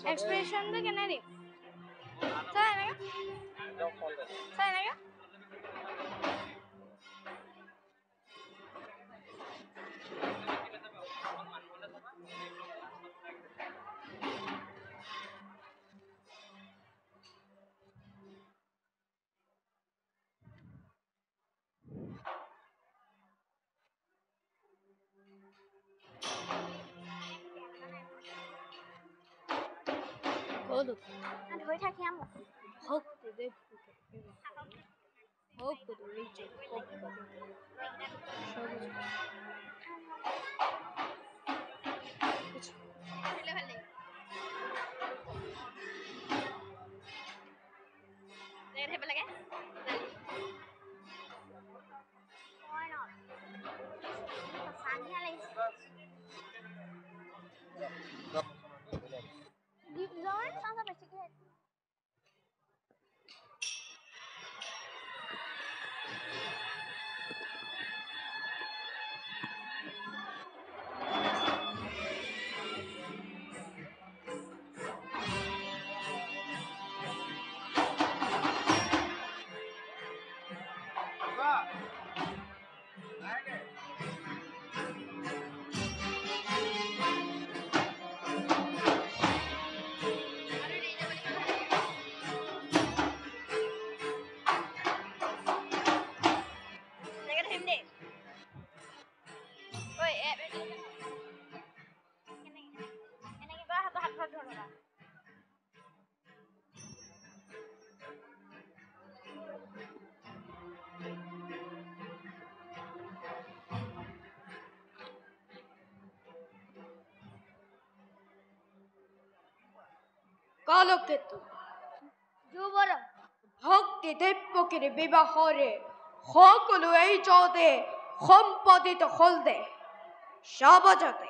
Expression तो क्या नहीं सही ना सही ना क्या Oldu. Anh hối thay em Hope to the Hope to the region. Hope to the Kalketu যুবরাজ ভক্তি দৈব্যকের বিবাহরে সকলো এই জতে সম্পাদিত হলদে সবজতে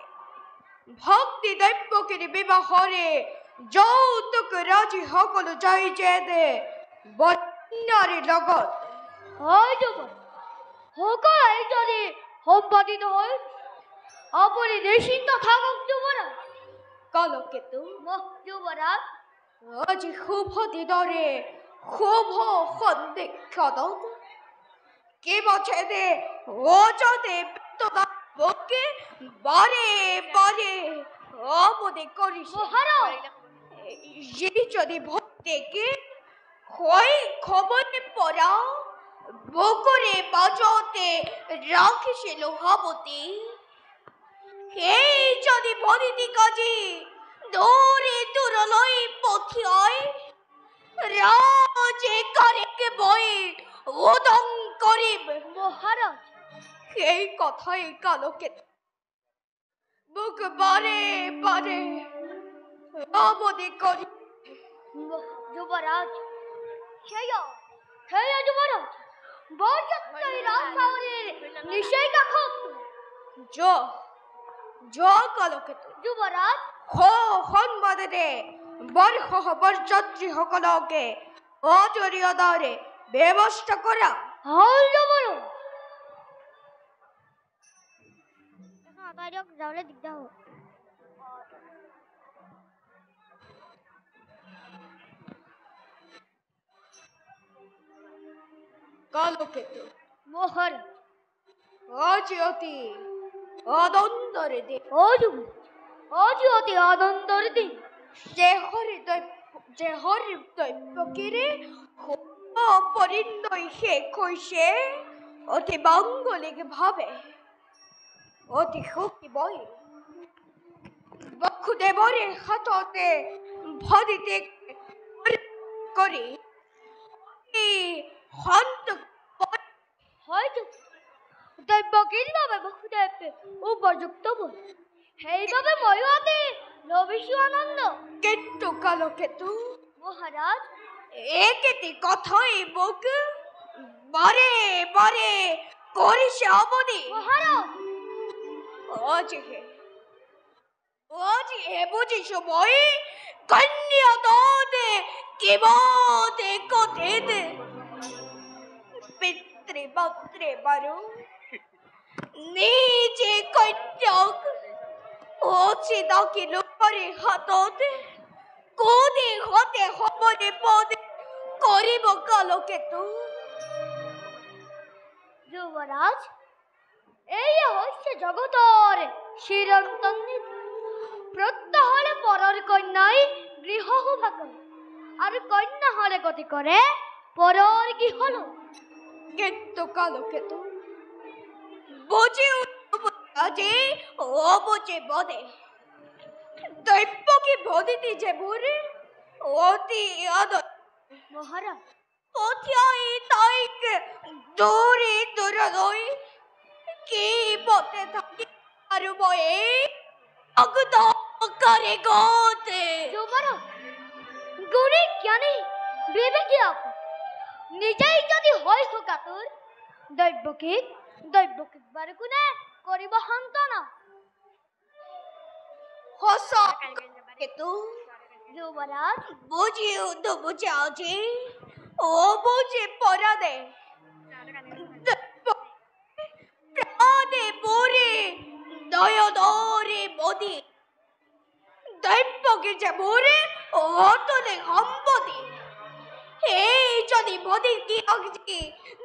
ভক্তি দৈব্যকের বিবাহরে যৌতুক রাজি সকলো যাই যেদে বন্যারে লগত হয় যুবরাজ সকল এই যদি সম্পাদিত হয় আপনি নিশ্চিন্ত থাকুক যুবরাজ কালকেতু যুবরাজ আজি শুভ দিনরে শুভ সন্দিক্ষত কে বছেদে অজতে বকে বারে বারে অবদে করিস যদি ভক্তেকে হয় খবরে পড়া বকরে বাজতে রাখিছিল হাবতী এই যদি বদিতি কাজে দূরে দূরলই পথিয়ায় রাজে কারেকে বয়ে উদং করিব মহারাজ এই কথাই কালকে বুক বারে বারে অবধি করি যুবরাজ সেই যুবরাজ বরযাত্রী রাজশাহীর নিষেধ খাক জ কালকে যুবরাজ সন্বাদে দে বরযাত্রী সকলকে অজরিয়দারে ব্যবস্থা করা হয় যুবরাজ আতাইক যাওলে দিগদার হয় কালকেতু মোহর অতি আনন্দরে দে অতি আনন্দর দিন যে হরি দৈব্যকিরে অপরিণয় শেষ হৈছে অতি মাঙ্গলিক ভাবে অতি সুখী বই বসুদেৱৰে হাততে ভৰিতে কৰি সন্তোষ হয়তো দৈব্যগীর বাবে বসুদেব উপযুক্ত বল সেইভাবে ময়ো অতি লভিছো আনন্দ কিন্তু কালকেতু মহারাজ একেটি কথাই মোক বারে বারে করিছে অবধি মহারাজ অজি হে বুঝিছো বই কন্যা দোদে কিবোদে কোথেদে পিতৃমাত্রে বারো নিজে কন্যক ওচি দাকিল পরে হাততে কোদে হতে হবনে পদে করিব কালকেতু। যুবরাজ, এই হচ্ছে জগতর চিরন্তন নীতি। প্রত্যহ হলে পরর কন্যাই গৃহ শোভা করে, আর কন্যা হলে গতি করে পরর গৃহলো। কিন্তু কালকেতু বুঝে আজি ও বুঝে বদে দৈব্যকে বদিতে যে বুড়ে অতি আদর মহারাজ, পথিয়াই তাইকে দূরে দূরে রই কি পথে থাকি আর বয়ে অগদ করে গোতে। যুবরাজ, গুণী জ্ঞানী বিবেকী আপনি নিজেই যদি হয় কাতর, দৈব্যকে বারগুনে করিব হান্তনা। হসা কিন্তু যুবরাজ, বুঝিও তো বুঝে আজি ও বুঝে পরাদে প্রাদে পরে দয় দরে বদি দৈব্যকে যে বরে ও তোলে সম্পদে এই যদি বদি কি আগজি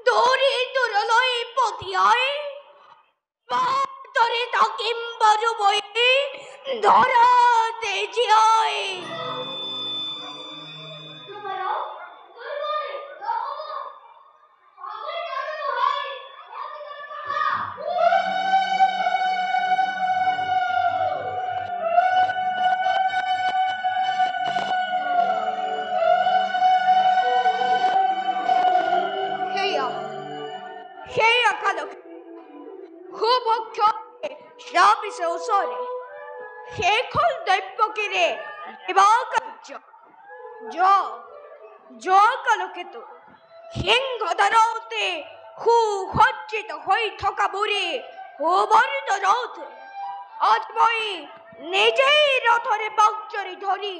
দৌড়ে দূরলয় পথিয়ায় ধরে তাকিম বাজু বয়ে ধরাতে জিয়ায়। সেইয়া কালক খুব অক্ষরে সাপিসে ওসরে শেখল দৈব্যকিরে বিবাহ কার্য জ কালকেতু সিংহ দ্বারতে হু সজ্জিত হই থকা বুড়ি হুবর্দ রথে আজ মই নিজেই রথরে বাগচরি ধরি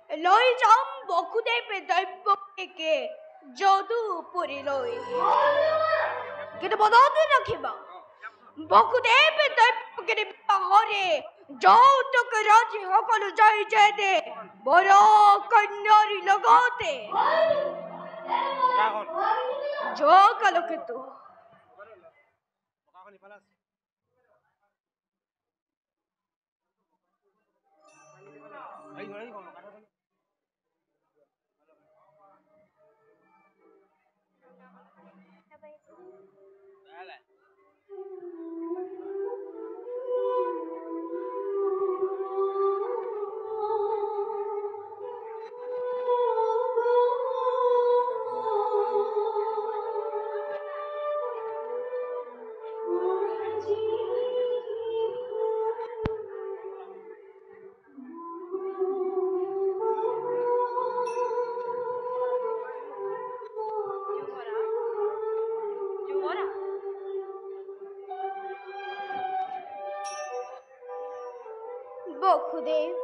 লই যাম বসুদেবে দৈব্যকে যদুপুরী লই। কিন্তু মনতে রাখিবা বসুদেবে দৈব্যকে বিবাহরে যৌতুক রাজি সকলো যাই যায় দে বড় কন্যার লগতে জ কালকেতু। বসুদেব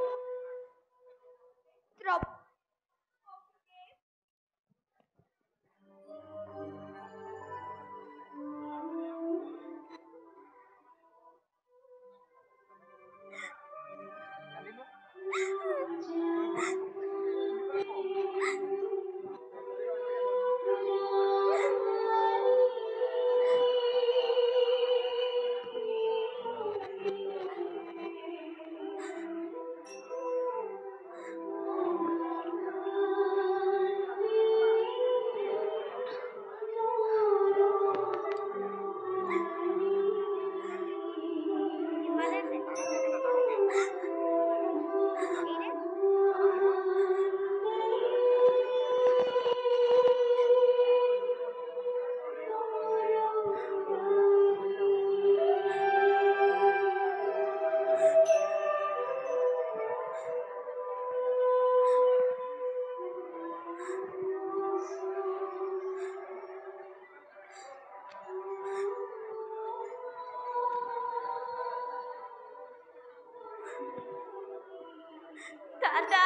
দাদা,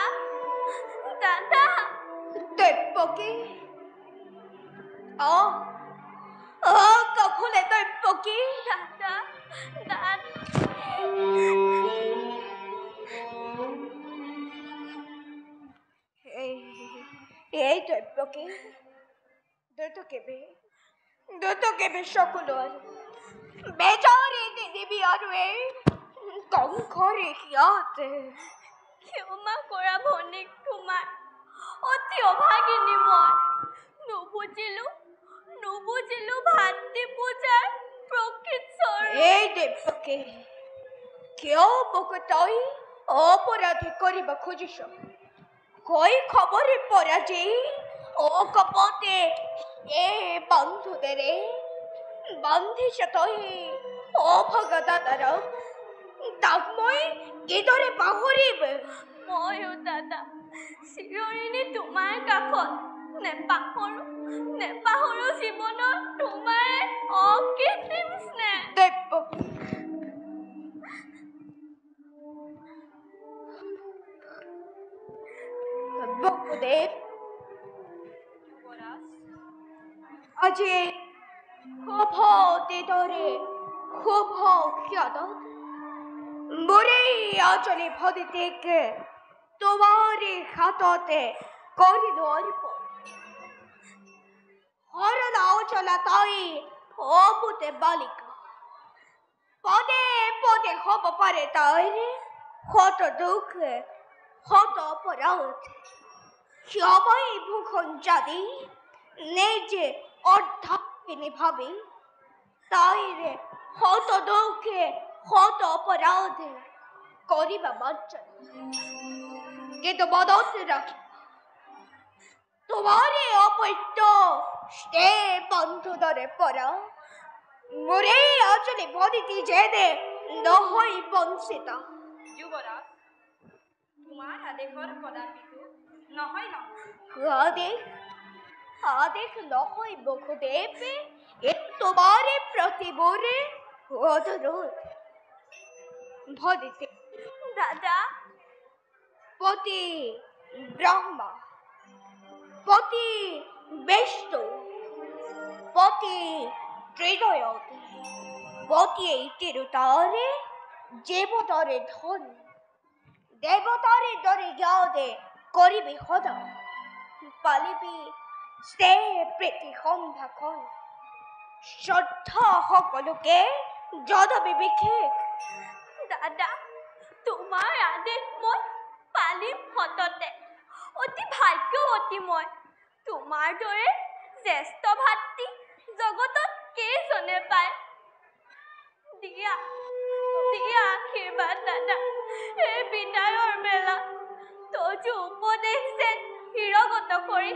দাদা দৈব্যকী কখলে দৈব্যকী দাদা এই দৈব্যকী দ্ৰুত কেবে সকলোৰ বেজাৰে নিদিবি আৰু এই কংসৰে সিহঁতে ক্ষমা কৰা ভনীক তোমাৰ অতি অভাগিনী মই নুবুজিলো ভাতৃ পূজাৰ প্ৰকৃত এই দেৱকী কিয় মোক তই অপৰাধী কৰিব খুজিছ কৈ খবৰে পৰা যে অকপতে বন্ধুদেৰে বান্ধিছ তই অভগদাদাৰক তাক মই কিদৰে পাহৰিব ময়ো দাদা চিৰদিনে তোমাৰ কাষত নেপাহৰো জীৱনৰ তোমাৰ অকৃত্ৰিম স্নেহ বসুদেৱ আজি শুভ দিদৰে শুভ ক্ষণত মোৰে আঁচলি ভদিতিক তোমাৰে হাততে কৰিলো অৰ্পণ হৰণ অচলা তাই অপুতে বালিকা পদে পদে হব পাৰে তাইৰ শত দুখ শত অপৰাধ ক্ষমাই ভূষণ জাদি নিজে অর্ধাঙ্গিনী ভাবে তাইরে শত দুঃখে শত অপরাধে করিবা বঞ্চনা কিন্তু মনত রাখি তোমারে অপৈত্য সে বন্ধুদরে পরা মোরে আচলে বদিতি যেদে নহয় বঞ্চিত যুবরাজ তোমার আদেশৰ কদাপিতো নহয় আদেশ নহয় বসুদেৱ তোমারে প্রতিবোরে অনুরোধ ভদিতে দাদা পতি ব্রহ্মা পতি বিষ্ণু পতি ত্রিদয়ত পতি এই তিরুতারে দেবতারে ধন দেবতারে দরে যাওদে করিবি সদা পালিবি সে প্রীতি সম্ভাষণ শ্রদ্ধা সকলোকে যদবি বিশেষ দাদা তোমাৰ আদেশ মই পালিম সততে অতি ভাগ্যৱতী মই তোমাৰ দৰে জ্যেষ্ঠ ভাতৃ জগতত কেইজনে পায় দিয়া আশীৰ্বাদ দাদা এই বিদায়ৰ বেলা তজু উপদেশ যেন শিৰগত কৰি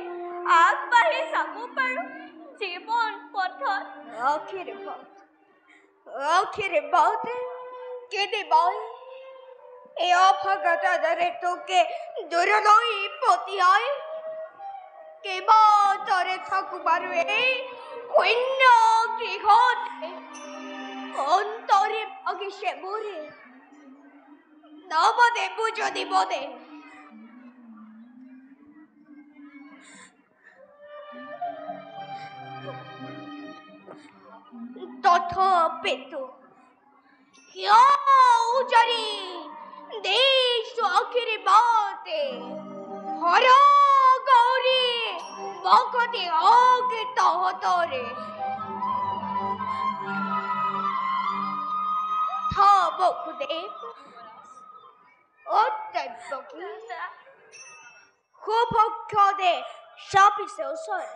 আগবাঢ়ি যাব পাৰো জীবন পথত আশীৰ্বাদ কেনে মই এই অভগদাদাৰে তোকে দূৰলৈ পঠিয়াই কেবা তৰে থাকো বাৰু এই শূন্য গৃহত অন্তৰে ভাগিছে মোৰে নবদে বুজনি বদে তথাপিতো কিয় উজাৰি দিছো আশীৰ্বাদে হৰ গৌৰী ভকতি হওক তহঁতৰে বসুদেৱ খুব ক্ষণে চাপিছে ওচৰে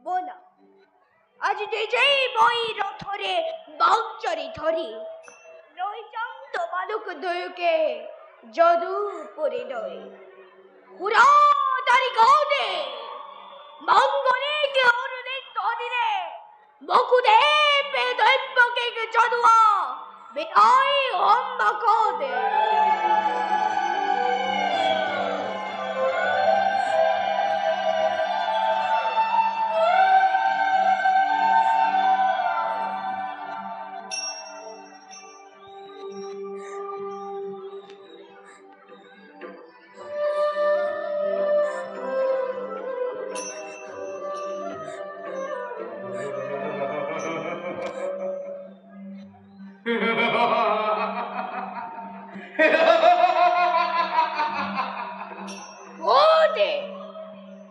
বলা আজি নিজেই মই ৰথৰে বাউঞ্চৰি ধৰি ৰৈ যাম তোমালোক দুয়োকে যদুপুৰী লৈ সুৰা তাৰি গৌদে মংগলে অৰুণিক তদিৰে বসুদেৱে দৈব্যকে যদুৱা বিদায় সম্ভাষণে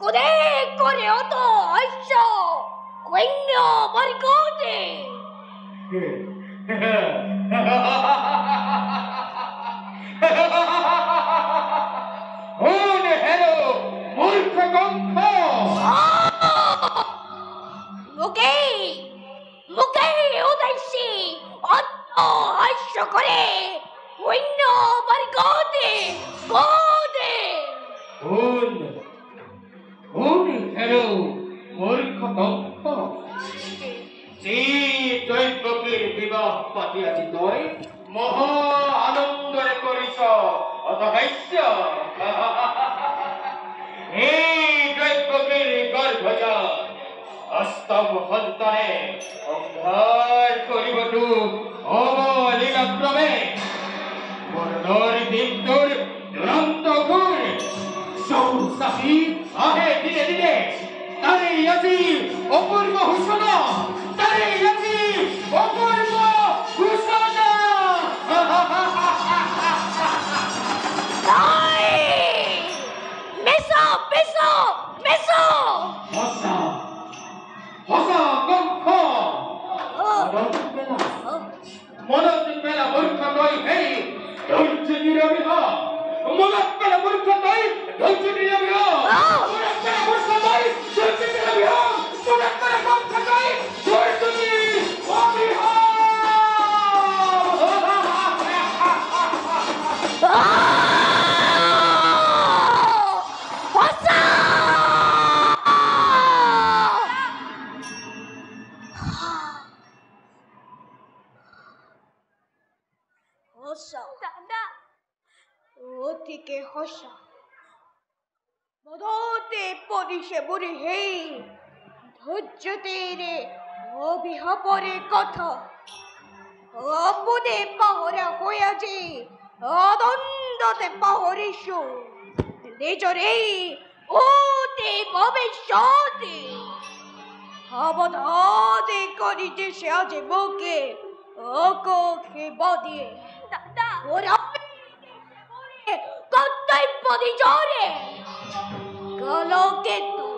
ওদে করে অত ঐশ্য কইন্য বরগতে হুন হেরো মূর্খ কঙ্খ মুকে মুকে উদয়সী অত ঐশ্য করে কইন্য বরগতে গোদে হুন হুন হেরো মূর্খ কঙ্খ যে দৈবকীর বিবাহ পাতিয়াছি তই মহা আনন্দরে করিস অত হাস্য এই দৈবকীর গর্ভজা অস্তম সন্তানে সংহার করিবটু অবলীলাক্রমে বর্ণর দিনটোর দুরন্ত গুণ সৌসাফি আহে দিনে দিনে তারে আজি অপূর্ব ঘোষণা তারে আজি অপূর্ব ঘোষণা মেসো মেসো মেসো হসা হসা কঙ্খ মনত পেলা মূর্খ নই হেই ধৈর্য নিরবিহ মনত পেলা মূর্খ নই ধৈর্য নিরবিহ মনত পেলা মূর্খ নই ধৈর্য নিরবিহ মনত পেলা কঙ্খ নই ধৈর্য নিরবিহ দাদা ওদিকে হসা মদতে পরিষে বুড়ি হেই ধৈর্য তেরে অবিহপরে কথা অবুদে পাহরা হইয়াছে অদন্দতে পাহরিসু নিজরে ওতে ভবিষ্যতে অবধাদে করিতে সে আছে বুকে ওকে বদিয়ে দাদা ওরা কর্তব্য নিজরে কলো কেতু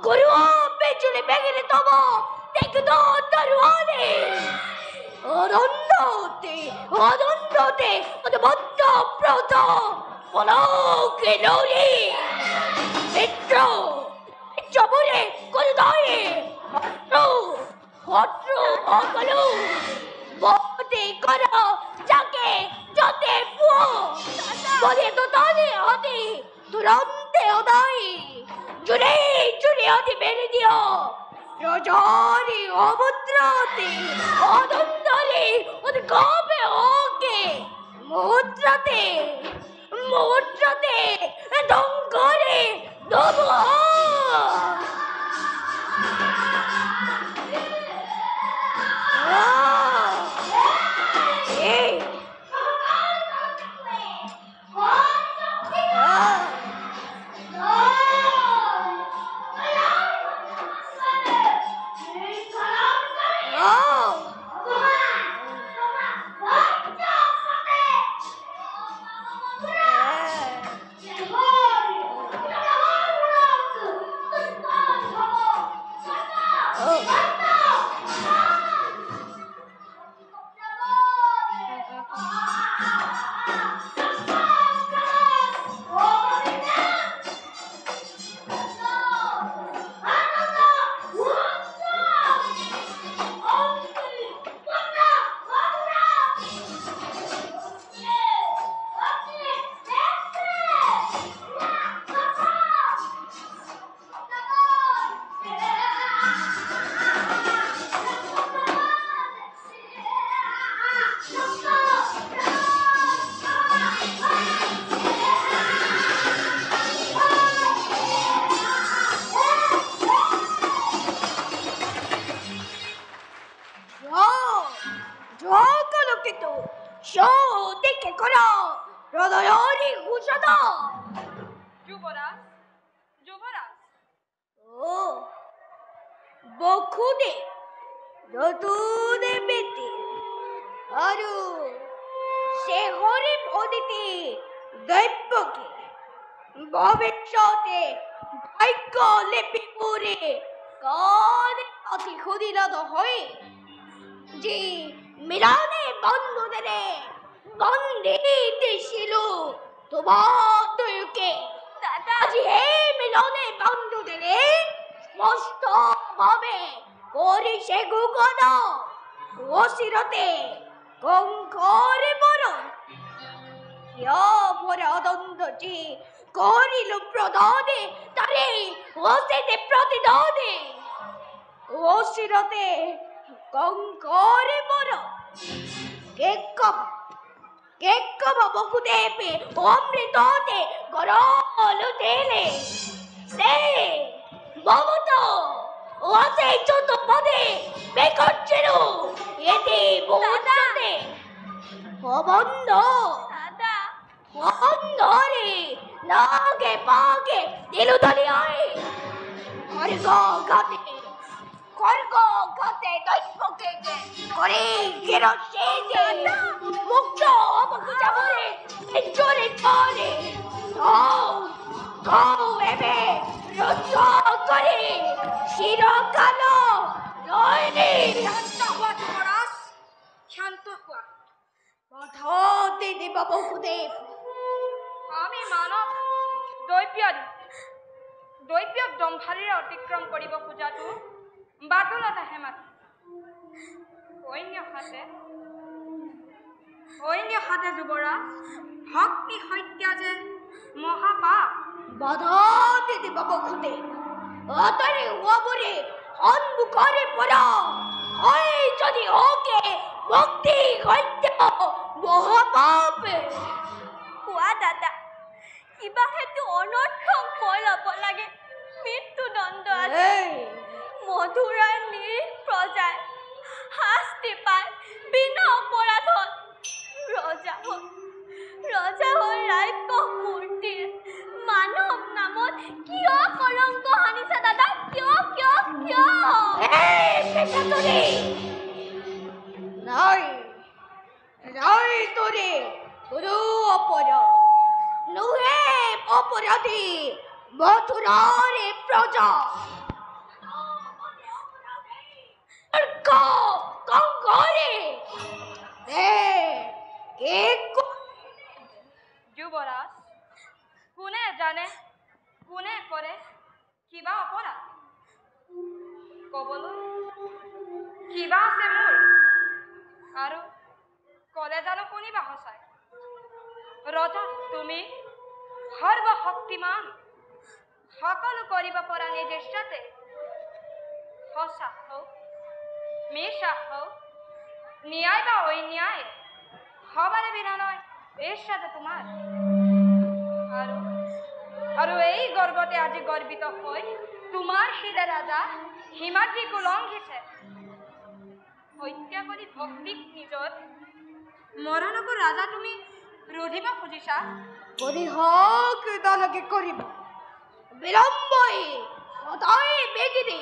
গুরু পেছনে বেগেরে তব দেখো তরুয়ারে অদন্দতে ওদের বদ্ধ প্রত পলকে নৌরে মিত্র চবরে করে দয়ে হট্র অকলু বতে করো যাকে যতে পুও বলে তো তালে হতে তুরন্তে ওদাই জুড়ে জুড়ে হতে বেড়ে দিও রজরি অমুদ্রতে অদন্তরে ওদের গবে ওকে মুদ্রাতে ডঙ্গরে দেবো যুবরাজ যুবরাজ বখুনে নতুন বেতে আরো অদিতি দৈব্যকে ভবিষ্যতে ভাগ্য লিপি করে কানে অতি ক্ষুদিনত হয়ে যে মিলনে বন্ধুদের বন্দে দিছিল তোমার দুয়োকে আজি এই মিলনে বন্ধুদের সমস্ত ভাবে করিছে গুগন অচিরতে কঙ্করে বরণ অপরাধী করিল প্রদানে তারে অসেতে প্রতিদানে অচিরতে কঙ্করে বরণ কেকব বকুদেবে অমৃততে গরল তেলে সে মমত ওসে যত পদে বেকচ্ছিল এতে বহুতে অবন্ধ অন্ধরে নাগে পাগে দিলু দলিয়ায় খড়গ গাতে দৈবকে করে গেরসে যে মুক্ত অবকুজা বলে চরে চরে এবে রুদ্ধ করে শিরকাল নয়নে শান্ত হওয়া যুবরাজ, শান্ত হওয়া। বাধা দিদি বাবুদেব আমি মানৱ দৈব্যক দম্ভাৰীৰে অতিক্ৰম কৰিব খোজাটো বাতুলতা হেমাতি অন্য হাতে যুৱৰাজ ভক্তি হত্যা যে মহাপাপ। বাধা দিদি বাবুদেব অতৰে ওবৰে অন্ধকাৰে পড়া হয় যদি ওকে ভক্তি হত্যা মহাপাপ কোৱা দাদা কিবা হেতু অনৰ্থক ভয় ল'ব লাগে মৃত্যুদণ্ড আছে মধুৰাৰ প্ৰজাই শাস্তি পায় বিনা অপৰাধত ৰজা হৈ ৰাক্ষস মূৰ্তিৰ মানৱ নামত কিয় কলংক সানিছা দাদা কিয় নাই তোৰে কোনো অপৰাধ নুহে অপৰাধী মথুৰাৰ প্ৰজা কঙ্কৰে যুৱৰাজ কোনে জানে কোনে কৰে কিবা অপৰাধ ক'বলৈ কিবা আছে মোৰ আৰু ক'লে জানো শুনিবা সঁচাই। ৰজা তুমি সৰ্বশক্তিমান সকলো কৰিব পৰা নিৰ্দিষ্টতে সঁচা হওক মিছা হওক ন্যায় বা অন্যায় সবাৰে বিধানয় ঈশ্বৰ তোমাৰ আৰু এই গৰ্বতে আজি গৰ্বিত হৈ তোমাৰ শিৰে ৰাজা হিমাদ্ৰীক উলংঘিছে হত্যা কৰি ভক্তিক নিজৰ মৰণকো ৰাজা তুমি ৰোধিব খুজিছা। পরিহক দানকে করিব বিলম্বই কথাই বেগিনি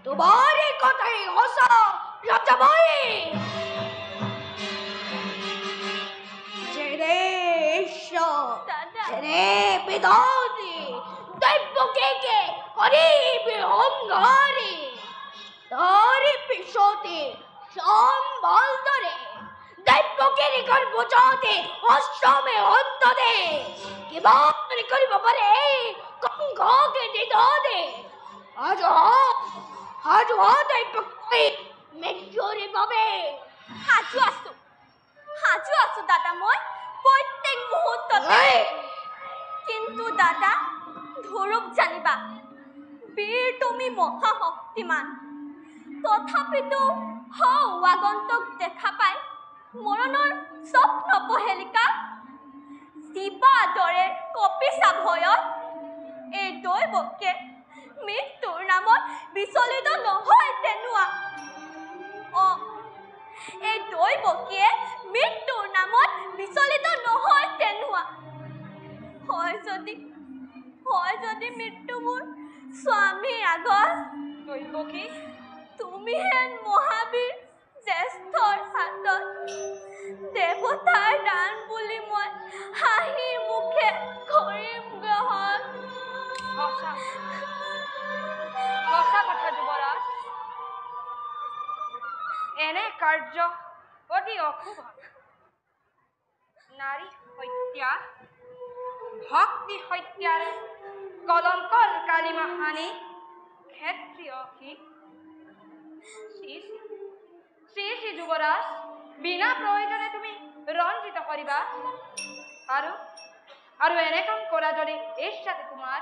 তোমার কথাই হসা রাজাবাই জেরে জেরে বিদাদি দৈবকে করিবে অঙ্গারে তারি পিছতে সম্বল ধরে দৈবকে গর্ব যাতে অষ্টমে অন্তরে কিবা করিব পারে কঙ্ককে দিদে আজ দৈবকে মেজরে পাবে সাজু আছো দাদা মই প্ৰত্যেক মুহূৰ্ততে কিন্তু দাদা ধৰক জানিবা বীৰ তুমি মহাশক্তিমান তথাপিতো আগন্তুক দেখা পাই মৰণৰ স্বপ্ন পহেলিকা জীৱা দৰে কপিছা ভয়ত এই দৈবকে মৃত্যুৰ নামত বিচলিত নহয় তেনোৱা এই দৈবকে মৃত্যুৰ নামত বিচলিত নহয় তেনোৱা হয় যদি মৃত্যু মোৰ স্বামীৰ আগত দৈবকী তুমি হেন মহাবীৰ জ্যেষ্ঠৰ হাতত দেৱতাৰ দান বুলি মই হাঁহি মুখে কৰিম গ্ৰহণ। সঁচা সঁচা কথা যুৱৰাজ, এনে কাৰ্য অতি অশুভ। নাৰী হত্যা, ভক্তি হত্যাৰে কলংকৰ কালিমা হানি ক্ষেত্ৰীয় শ্ৰী শ্ৰী যুৱৰাজ, বিনা প্ৰয়োজনে তুমি ৰঞ্জিত কৰিবা আৰু এনে কাম কৰা যদি ইচ্ছাতে তোমাৰ,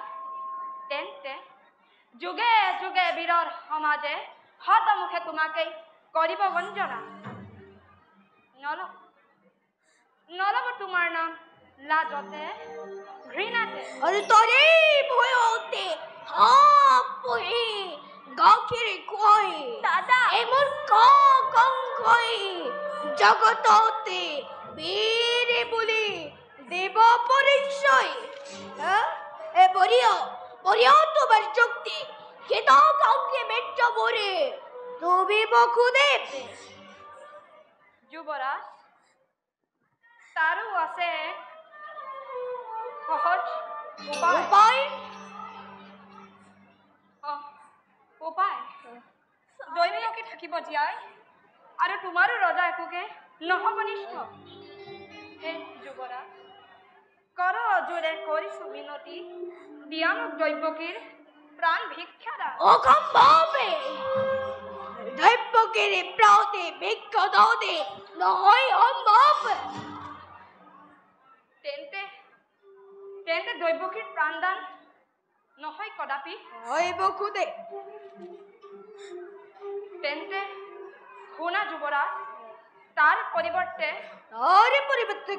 তেন্তে যুগে যুগে বীৰৰ সমাজে হতমুখে তোমাকেই কৰিব গঞ্জনা। নলব তোমাৰ নাম লাজতে ঘৃণাতে। আৰু তৰে ভয়তে হাপ পৰি গাখীৰ খুৱাই দাদা এমন কংকই জগততে বীৰ বুলি দেৱ পৰিচয়। এ বৰিয় তোমাৰ যুক্তি খেত কাউকে মেট্ৰ বৰে তুমি বকুদেব। যুৱৰাজ, তাৰো আছে সহজ উপায়। উপায় দৈনিককে থাকিব জীয়াই, আৰু তোমাৰো ৰজা একোকে নহব নিষ্ঠ। হে যুৱৰাজ, কৰ জোৰে কৰিছো বিনতি, দিয়া মোক দৈৱকীৰ প্ৰাণ ভিক্ষা দান। অসম্ভৱে দৈৱকীৰ প্ৰাণে ভিক্ষা দানে নহয় সম্ভৱ। তেন্তে দৈৱকীৰ প্ৰাণদান নহয় কদাপি। হয় বকুদেৱ। তেন্তে শুনা যুৱৰাজ, তাৰ পৰিৱৰ্তে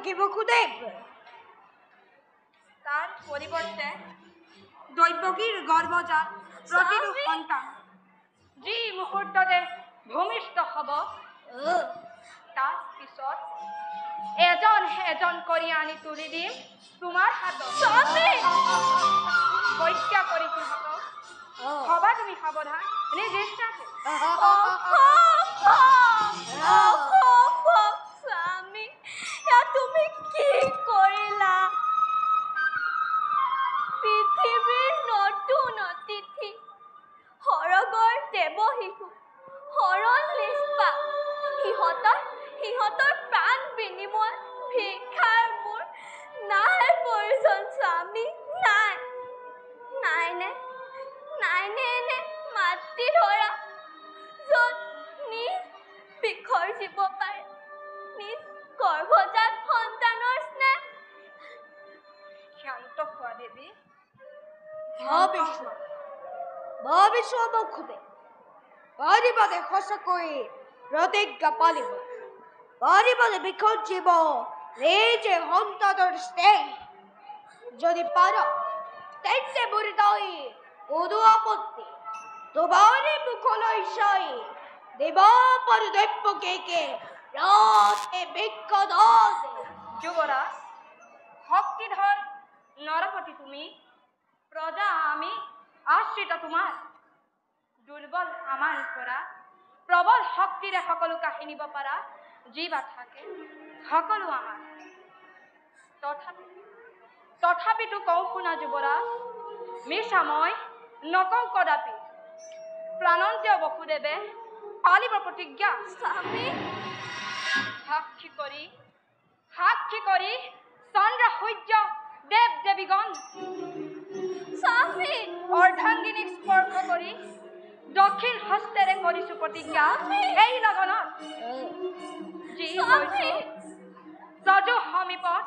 কি বকুদেৱ? তাৰ পৰিৱৰ্তে দৈৱকীৰ গৰ্ভজাত প্ৰতিটো সন্তান যি মুহূৰ্ততে ভূমিষ্ঠ হব, তাৰ পিছত এজন এজন কৰি আনি তুলি দিম তোমাৰ হাতত। হত্যা কৰি সিহঁতক হবা তুমি সাৱধান নিজ ইচ্ছাতে। স্বামী, তুমি কি কৰিলা? পৃথিৱীৰ নতুন অতিথি সৰগৰ দেৱ শিশু সৰল নিষ্পাপ, সিহঁতৰ প্ৰাণ বিনিময় ভিক্ষাৰ মোৰ নাই প্ৰয়োজন স্বামী। নাইনে এনে মাতৃ ধৰা য'ত নিজ বিসৰ্জিব পাৰে নিজ গৰ্ভজাত সন্তানৰ স্নেহ। শান্ত হোৱা দেৱী। ভাবিছো বকুদেৱ, পাৰিবানে সঁচাকৈ প্ৰতিজ্ঞা পালিব? পাৰিবানে বিসৰ্জিব নিজে সন্তানৰ স্নেহ? যদি পাৰ তেন্তে মোৰ নাই কোনো আপত্তি। তোমাৰে মুখলৈ চাই দেৱ পাৰো দৈৱকীকে ৰাতে ভিক্ষা দান। যুৱৰাজ, শক্তিধৰ নৰপতি তুমি, প্ৰজা আমি আশ্ৰিত তোমাৰ। দুৰ্বল আমাৰ পৰা প্ৰবল শক্তিৰে সকলো কাঢ়ি নিব পাৰা যি বা থাকে সকলো আমাৰ। তথাপিতো কওঁ শুনা যুৱৰাজ, মিছা মই নকওঁ কদাপি। প্ৰাণন্তীয় বসুদেৱে পালিব প্ৰতিজ্ঞা। স্বামী, সাক্ষী কৰি চন্দ্ৰ সূৰ্য দেৱ দেৱীগণ স্বামী, অৰ্ধাংগিনীক স্পৰ্শ কৰি দক্ষিণ হস্তেৰে কৰিছো প্ৰতিজ্ঞা। এই লগনত যি কৈছো যজু সমীপত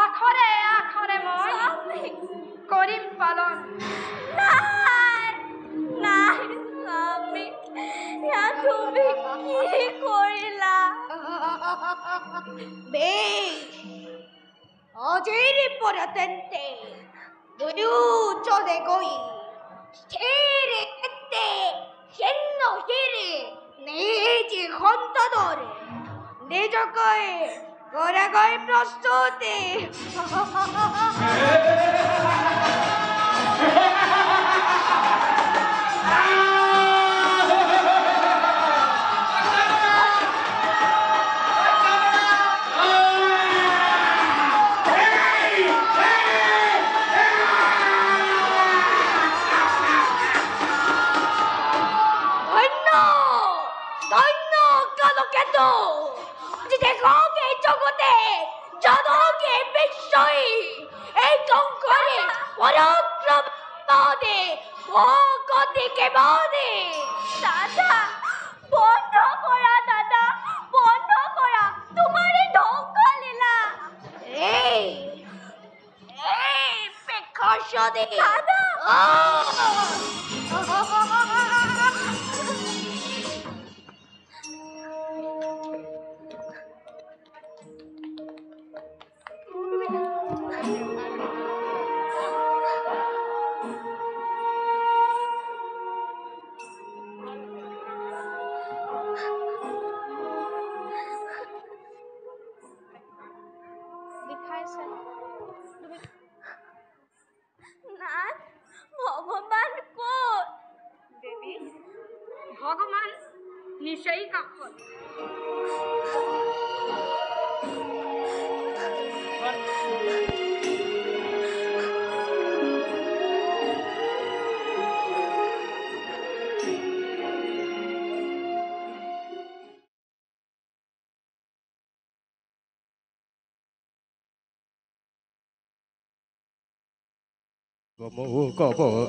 আখৰে আখৰে মই কৰিম পালন। নাই স্বামী, তুমি কি কৰিলা? বেশ, আজিৰ পৰা তেন্তে দুয়োজনে গৈ স্থিৰে ছিন্ন শিৰে নিজ সন্তানৰ নিজকৈ কৰাকৈ প্ৰস্তুতি। আজি দেখক এই জগতে জনক এই বিশ্বই এই কঙ্করে পরাক্রম বাদে ভগতিকে বাদে দাদা বন্ধ করা দাদা বন্ধ করা তোমার এই ধ্বংস লীলা এই এই পেখাসদে দাদা নাথ ভগবান ক'ত দেৱী ভগৱান নিচেই কাষত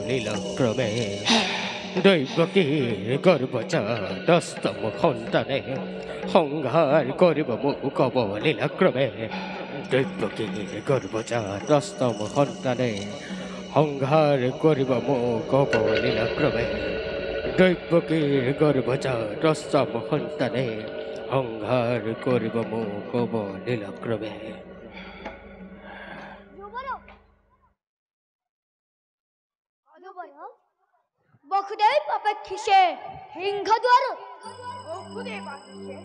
লীলাক্রমে দৈবকীর গর্ভজাতস্তম সন্তানে সংহার করিব মুকব লীলাক্রমে দৈবকীর গর্ভজাতস্তম সন্তানে সংহার করিব মুকব লীলাক্রমে দৈবকীর গর্ভজাতস্তম সন্তানে সংহার করিব মুকব লীলাক্রমে বসুদেৱ অপেক্ষিছে সিংহদ্বাৰ বসুদেৱ আহিছে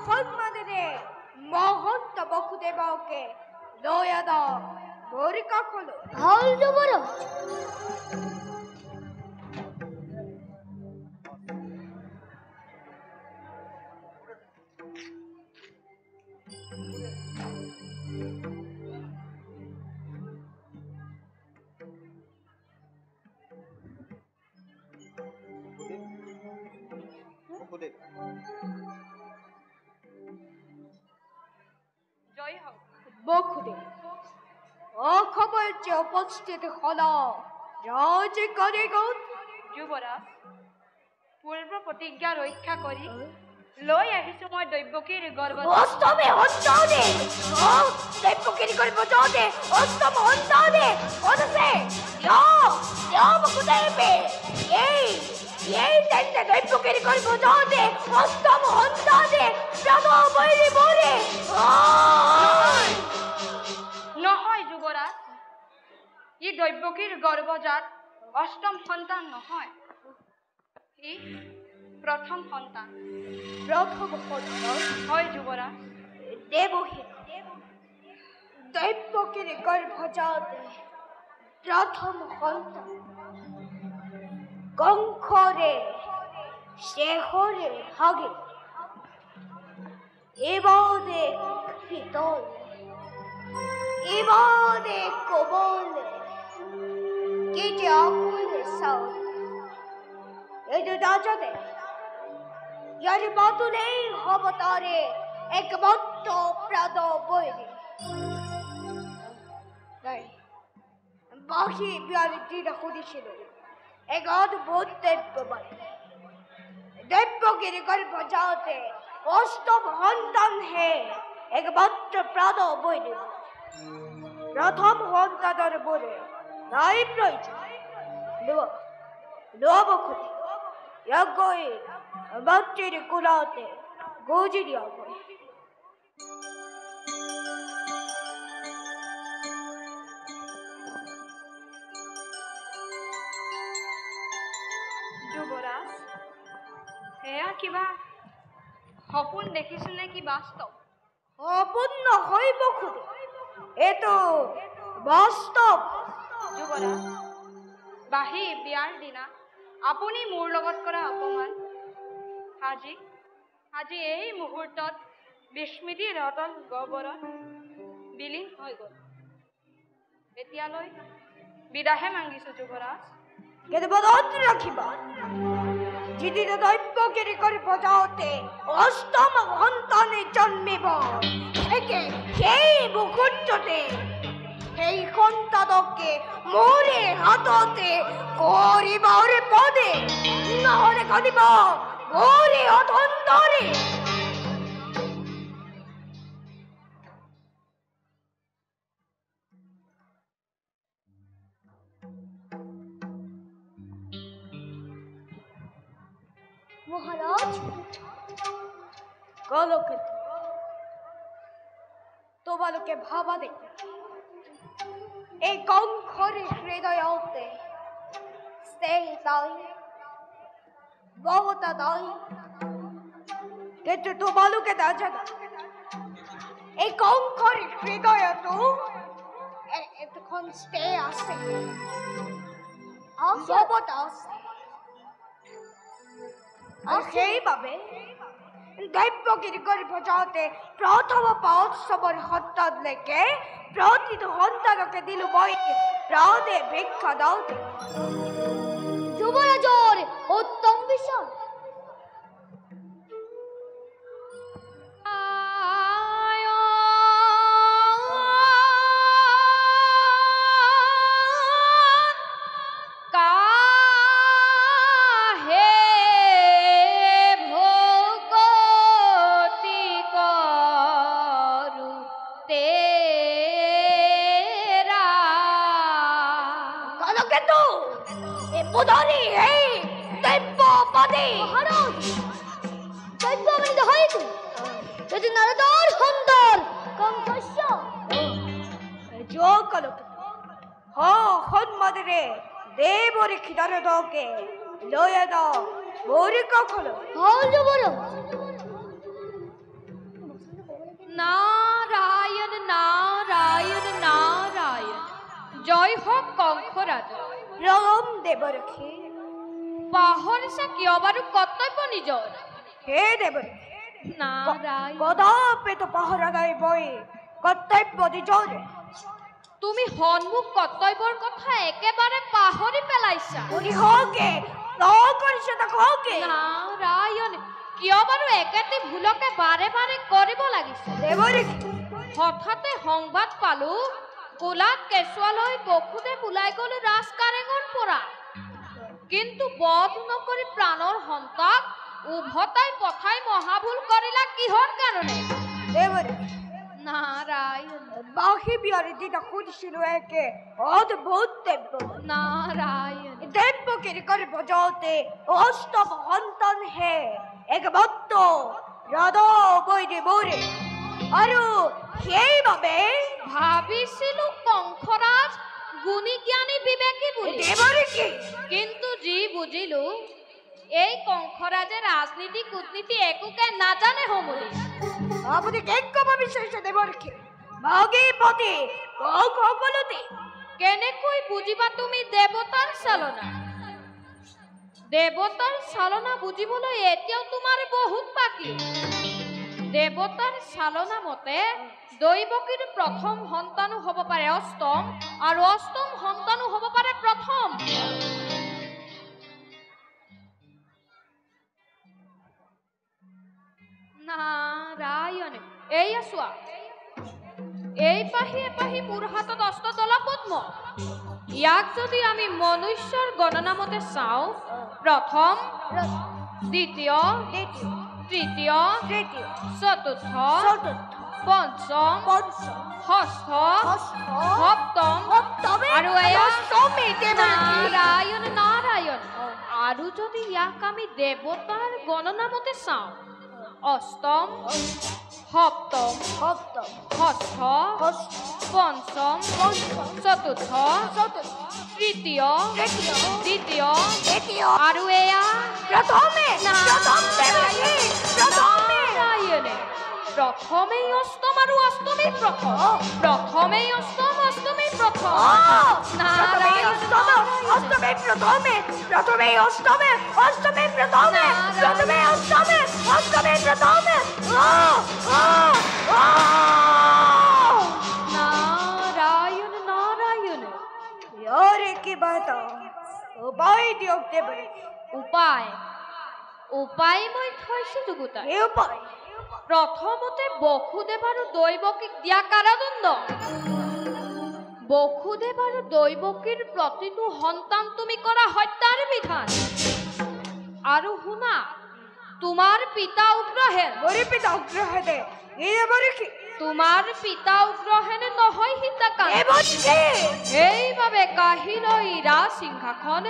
সন্মানেৰে মহন্ত বসুদেৱকে লৈ আন মোৰ কাষলৈ ভাল যুৱৰাজ জয় হওক বসুদেৱ অসমৰ যে উপস্থিত হল ৰাজ কাৰিগত যুৱৰাজ পূৰ্ব প্ৰতিজ্ঞা ৰক্ষা কৰি লৈ আহিছো মই দৈৱকীৰ গৰ্ভত অষ্টমে সন্তানে দৈৱকীৰ গৰ্ভজাতে অষ্টম সন্তানে অনছে বসুদেৱে এই তেন্তে দৈৱকীৰ গৰ্ভজাতে অষ্টম সন্তানে প্ৰণৱ বৈৰী বৰে নহয় যুৱৰাজ ই দৈৱকীৰ গৰ্ভজাত অষ্টম সন্তান নহয় ই প্ৰথম সন্তান প্ৰথম সন্তান হয় যুৱৰাজ দেৱহীন দৈৱকীৰ গৰ্ভজাতে প্ৰথম সন্তান কংসৰে শেষৰে ভাগে এবারে শীতল এবারে কোমল কি যে আকুলে সাউল এই যে দাঁজাতে ইয়ার বদলেই হব তারে একমাত্র প্রাদ বৈরী বাকি বিয়ারিটিরা শুনিছিল এক অদ্ভুত দৈব্যবান দৈব্যগিরি গর্ভজাতে অষ্টম সন্তান হে একমাত্র প্রাদ বৈরী প্রথম সন্তানের বলে নাই প্রয়োজন লোবক্ষতি যজ্ঞই মাতৃর কুলাতে গোজিরিয়া করে যুৱৰাজ এয়া কিবা সপোন দেখিছো নে কি বাস্তৱ অপূৰ্ণ হইব খুদে এতো বাস্তব যুৱৰাজ বাহি বিয়াৰ দিনা আপুনি মোৰ লগত কৰা অপমান আজি এই মুহূৰ্তত বিস্মৃতি ৰতন গহ্বৰত বিলীন হৈ গ'ল এতিয়ালৈ বিদাহে মাগিছো যুৱৰাজ কিন্তু বদত রাখিবা যদি দৈব্যগিরি করে বজাওতে অষ্টম সন্তানে জন্মিব থেকে সেই মুহূর্ততে সেই সন্তানকে মোরে হাততে করিবরে পদে নহলে করিব মোরে অতন্তরে। মহারাজ, কলকে তোমালোকে ভাবা দেখে এই কঙ্খরে হৃদয়তে সেই তাই মমতা তাই, কিন্তু তোমালোকে তা জানা এই কঙ্খরে হৃদয়তো এতক্ষণ স্টে আছে, মমতা আছে। আর সেইভাবে দৈব্যগিরি গরিব যাওঁতে প্ৰথম উৎসৱৰ সন্তানলৈকে প্ৰতিটো সন্তানকে দিলো মই প্ৰাণে ভিক্ষা দাওঁতে। যুবরাজর উত্তম বিষয়। দেবরে খিদারে দকে লয়ে দাও বরি কখনো নারায়ণ নারায়ণ নারায়ণ। জয় হোক কঙ্খ রাজা। রম দেবরখি পাহৰিছা কিয় বাৰু কৰ্তব্য নিজৰ? হে দেবৰ নাৰায়ণ, কদাপি তো পাহৰা নাই বই কৰ্তব্য নিজৰে। তুমি সন্মুখ কৰ্তব্যৰ কথা একেবাৰে পাহৰি পেলাইছা। উনি হোকে ন কৰিছে তাক হোকে। নাৰায়ণ, কিয় বাৰু একেটি ভুলকে বাৰে বাৰে কৰিব লাগিছে? দেবৰখি হঠাতে সংবাদ পালো কোলাত কেঁচুৱালৈ বসুদেৱ ওলাই গ'ল ৰাজকাৰেঙৰ পৰা, কিন্তু বধ নকৰি প্ৰাণৰ সন্তাক উভতাই পঠাই মহাভুল কৰিলা কিহৰ কাৰণে? দেবৰখি নাৰায়ণ বাকি বিয়াৰে দিটা খুঁজছিল একে অদ্ভুত দেব্য। নাৰায়ণ দেব্যগিৰি কৰে বজাওতে অষ্টম সন্তান হে একমাত্ৰ ৰাধা বৈৰে বৌৰে আৰু সেইবাবে ভাবিছিলো কংসৰাজ গুণী জ্ঞানী বিবেকী বুলি, দেবৰখি কিন্তু যি বুজিলো এই কংসৰাজে ৰাজনীতি কূটনীতি একোকে নাজানে হমলি। আপুনি কেনেকুৱা বিচাৰিছে দেবৰখি? ভাগীপতি সকলোতে কেনেকৈ বুজিবা তুমি দেৱতাৰ চালনা? দেৱতাৰ চালনা বুজিবলৈ এতিয়াও তোমাৰ বহুত বাকী। দেৱতাৰ চালনা মতে দৈৱকীৰ প্ৰথম সন্তানো হ'ব পাৰে অষ্টম, আৰু অষ্টম সন্তানো হ'ব পাৰে প্ৰথম। নাৰায়ণ, এইয়া চোৱা, এই পাহি এপাহি মোৰ হাতত অষ্টদলা পদ্ম। ইয়াক যদি আমি মনুষ্যৰ গণনা মতে চাওঁ, প্ৰথম, দ্বিতীয়, তৃতীয়, চতুৰ্থ, পঞ্চম, ষষ্ঠ, সপ্তম, আৰু এয়া নাৰায়ণ নাৰায়ণ। আৰু যদি ইয়াক আমি দেৱতাৰ গণনা মতে চাওঁ, অষ্টম, সপ্তম, ষষ্ঠ, পঞ্চম, চতুৰ্থ, তৃতীয়, দ্বিতীয়, আৰু এয়া নাৰায়ণে। প্ৰথমেই অষ্টম আৰু অষ্টমী প্ৰথম, প্ৰথমেই অষ্টম অষ্টমী প্ৰথম। নাৰায়ণ নাৰায়ণ। কি বাতা উপায় দিয়ক দেবৰে। উপায় উপায় মই থৈছো যুগুতাই। এই উপায় প্ৰথমতে বসুদেৱ আৰু দৈৱকীক দিয়া কাৰাদণ্ড। বসুদেৱ আৰু দৈৱকীৰ প্ৰতিটো সন্তান তুমি কৰা হত্যাৰ বিধান। আৰু শুনা, তোমাৰ পিতা উগ্ৰসেন। মৰি পিতা উগ্ৰসেনে তোমাৰ পিতা উগ্ৰসেনে নহয় সীতাকান্ত। সেইবাবে কাহিলৈ ৰাজসিংহাসন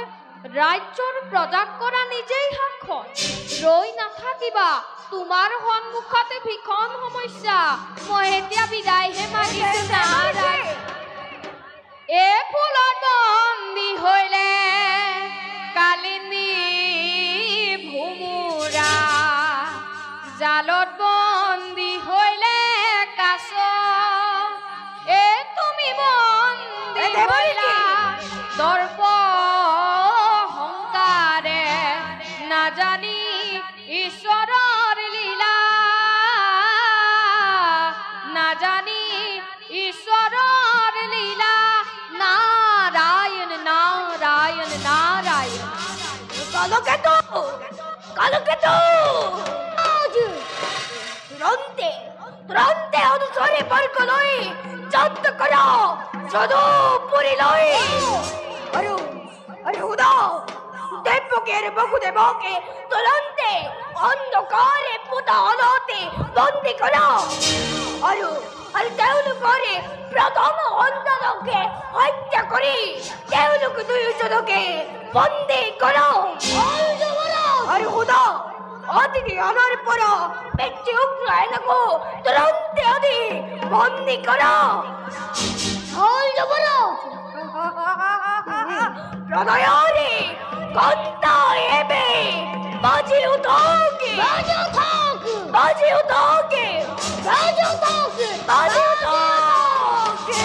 ৰাজ্যৰ প্ৰজাক কৰা নিজেই শাসন। ৰৈ নাথাকিবা, তোমাৰ সন্মুখতে ভীষণ সমস্যা। মই এতিয়া বিদায়হে মাগিছো। এ ফুলত বন্দী হৈলে কালিনী ভোমোৰা, জালত বন্দী হৈলে কাছ। এ তুমি বন্দী হৈলা দৰ্প হংকাৰে, নাজানি ঈশ্বৰৰ লীলা, নাজানি ঈশ্বৰৰ লীলা। নারায়ণ নারায়ণ নারায়ণ। কালকেতু তুরন্তে অনুসরে বর্গ লই যত্ন করো শুধু পুরী লই। আরে হুদা দেবকের বসুদেবকে তুরন্তে অন্ধকারে পুতা হলতে বন্দি করো। আর তেওঁলোকরে প্রথম অন্ধকে হত্যা করি তেওঁলোক দুইজনকে বন্দি করো। আরে হুদা অতিথি আনার পর ব্যক্তি উগ্রসেনকু তুরন্তে আদি বন্দি করো। প্রণয়রে কন্তা এবে বাজি উঠোকে, বাজি উঠোকে, বাজি উঠোকে, বাজি উঠোকে।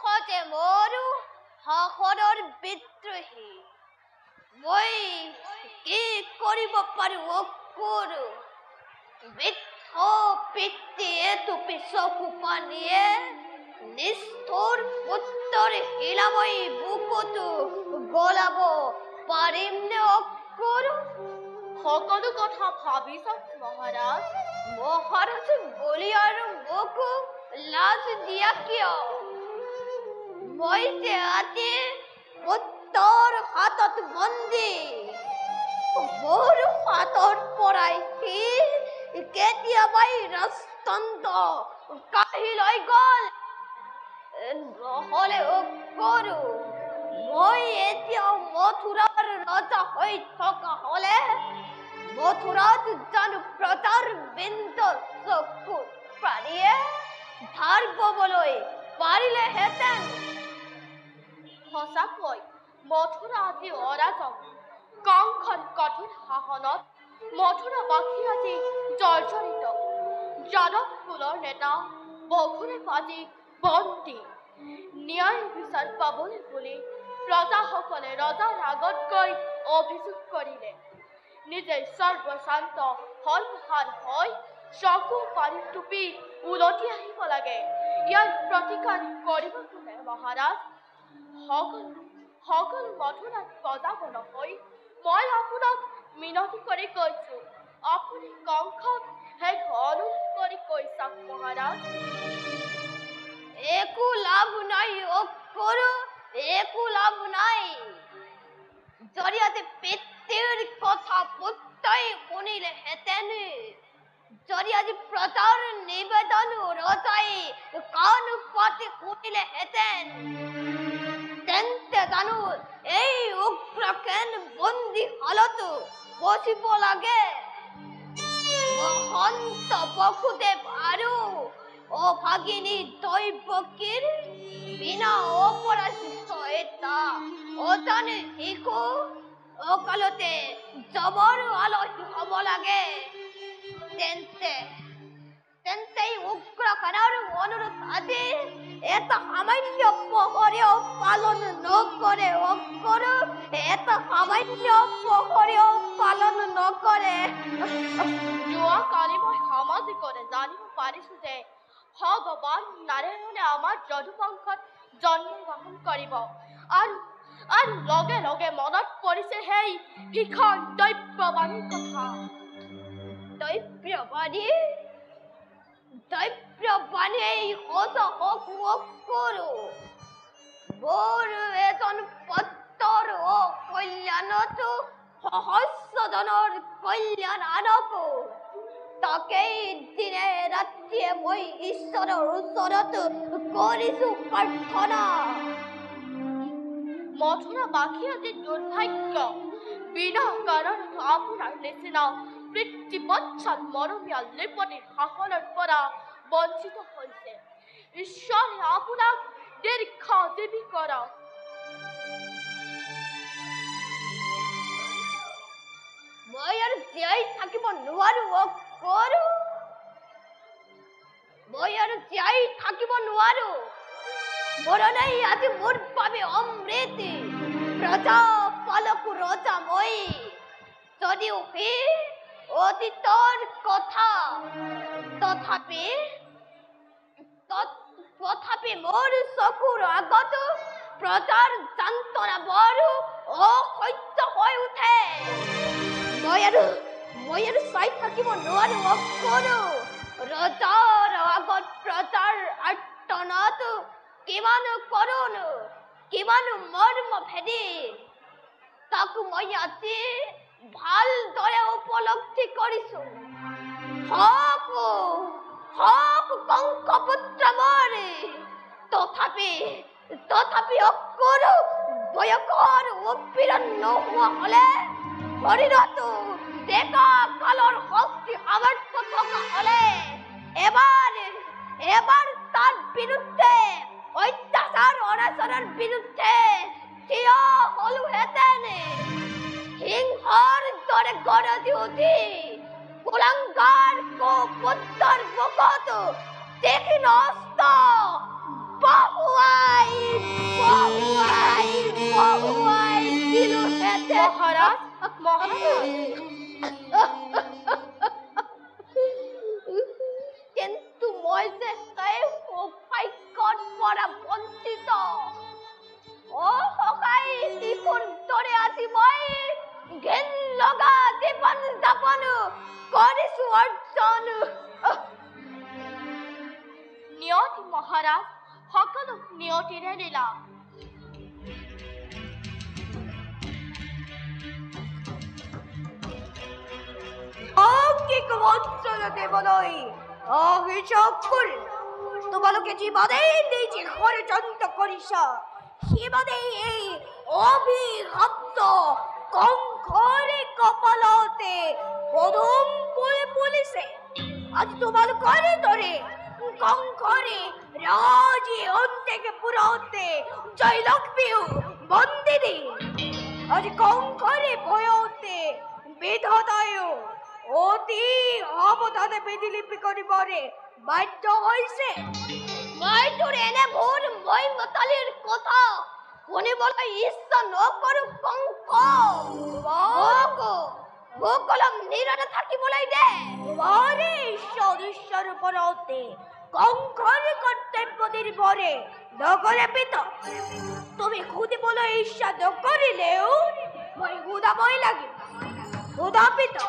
খতে মরু হাহৰৰ বিদ্ৰোহী। মই কি কৰিব পাৰো অকৰো। বৃদ্ধ পিতৃয়ে টুপিচকু পানীয়ে নিষ্ঠুৰ পুত্ৰৰ শিলাময় বুকুটো গলাব পাৰিম নে অকৰো? সকলো কথা ভাবি চাওক মহাৰাজ। মহাৰাজ বুলি আৰু মোকো লাজ দিয়া কিয়? মই যে আজি পুত্ৰৰ হাতত বন্দী। মোৰ হাতৰ পৰাই সি কেতিয়াবাই ৰাজতন্ত্ৰ কাঢ়ি লৈ গল। নহলে কৰো মই এতিয়াও মথুৰাৰ ৰজা হৈ থকা হলে মথুৰাত জানো প্ৰজাৰ বিন্দ চকু প্ৰাণীয়ে ধাৰ পাবলৈ পাৰিলেহেঁতেন। সঁচাকৈ মথুৰা আজি অৰাজক। কংসৰ কঠিন শাসনত মথুৰাবাসী আজি জৰ্জৰিত। যাদৱ কুলৰ নেতা বসুদেৱ আজি বন্দী। ন্যায় বিচাৰ পাবলৈ বুলি প্ৰজাসকলে ৰজাৰ আগত গৈ অভিযোগ কৰিলে। নিজে সৰ্বশান্ত হলহাৰ হৈ চকু পানী টুপি উলটি আহিব লাগে। ইয়াৰ প্ৰতিকাৰ কৰিব কোনে মহাৰাজ? সকল মথুৰাত প্ৰজাবন হৈ মই আপোনাক মিনতি কৰি কৈছো, আপুনি কংসক শেষ অনুৰোধ কৰি কৈছাক মহাৰাজ। একো লাভ নাই অকৰো, একো লাভ নাই। জৰিয়তে পিতৃৰ কথা পুত্ৰই শুনিলেহেঁতেন, যদি আজি প্ৰজাৰ নিবেদন ৰজাই কাণ পাতি শুনিলেহেঁতেন, তেন্তে জানো এই উগ্ৰসেন বন্দী হালত বচিব লাগে? মহন্ত বসুদেৱ আৰু অভাগিনী দৈৱকীৰ বিনা অপৰাজিত এটা অজানে শিশু অকালতে যমৰ আলহী হব লাগে। তেন্তে তেন্তে উগ্ৰ কৰাৰ অনুৰোধ আছে এত সামান্য প্ৰহৰেও পালন নকৰে অগ্ৰ এত সামান্য প্ৰহৰেও পালন নকৰে যোৱাকালি মই সামাজিকৰে জানিব পাৰিছো যে ভগৱান নাৰায়ণে আমাৰ যদুবংশত জন্মগ্ৰহণ কৰিব আৰু লগে লগে মনত পৰিছে সেই ভীষণ দৈব্যবাণীৰ কথা দৈব্যবাণী এই হওক কৰো বৰ এজন পত্ৰৰ কল্যাণতো সহস্ৰজনৰ কল্যাণ আনকো তাকেই দিনে ৰাতিয়ে মই ঈশ্বৰৰ ওচৰত কৰিছো প্ৰাৰ্থনা মথুৰাবাসী আজি দুৰ্ভাগ্য বিনা কাৰণত আপোনাৰ নিচিনা পিতৃবৎসল মৰমীয়া নৃপতিৰ শাসনৰ পৰা বঞ্চিত হৈছে ঈশ্বৰে আপোনাক দীৰ্ঘজীৱী কৰক মই আৰু জীয়াই থাকিব নোৱাৰো কৰো মই আৰু জীয়াই থাকিব নোৱাৰো মৰণাই আজি মোৰ বাবে অমৃত প্ৰজা পালক ৰজা মই যদিও সি অতীতৰ কথা তথাপি মোৰ চকুৰ আগত প্ৰজাৰ যন্ত্ৰণা বৰ অসহ্য হৈ উঠে মই আৰু চাই থাকিব নোৱাৰো কৰো ৰজাৰ আগত প্ৰজাৰ আৰ্তনাদ কিমান কৰুণ কিমান মৰ্মভেদী তাকো মই আজি ভালদৰে উপলব্ধি কৰিছো হওক কংকপুত্ৰ মোৰ তথাপি অকৰো বয়সৰ উৎপীড়ন নোহোৱা হলে শৰীৰত ডেকা কালৰ শক্তি সামৰ্থ্য থকা হলে এবাৰ তাৰ বিৰুদ্ধে অত্যাচাৰ অনাচাৰৰ বিৰুদ্ধে থিয় হলোহেঁতেন সিংহৰ দৰে গৰজি উঠি কুলাংগাৰ কুপুত্ৰৰ মুখত দেখি নষ্ট বহুৱাই দিলোহেঁতেন মহাৰাজ কিন্তু মই যে সেই সৌভাগ্যৰ পৰা বঞ্চিত সহায় শিশুৰ দৰে আজি মই ঘিণ লগা জীৱন যাপন কৰিছো অৰ্জন নিয়তি মহাৰাজ সকলো নিয়তিৰে লীলা দেবলৈ অভিযোগ তোমালোকে যিমানেই নিজে ষড়যন্ত্ৰ কৰিছা সিমানেই এই অভিশপ্ত কংসৰে কপালতে পদুম ফুল ফুলিছে আজি তোমালোকৰ দৰে কংসৰে ৰাজী অন্তেকে পুৰতে জয়লক্ষ্মীও বন্দিনী আজি কংসৰে ভয়তে বিধাতায়ো অতি সাৱধানে বিধিলিপি কৰিবৰে বাধ্য হৈছে মই তোৰ এনে ভুল মই মতালিৰ কথা শুনিবলৈ ইচ্ছা নকৰো কংস মোক অলপ নিৰতে থাকিবলৈ দে তোমাৰে ঈশ্বৰ ওপৰতে কংসৰ কৰ্তব্য নিৰ্ভৰে নকৰে পিতা তুমি সুধিবলৈ ইচ্ছা নকৰিলেও মই সুধাবই লাগিব সুধা পিতা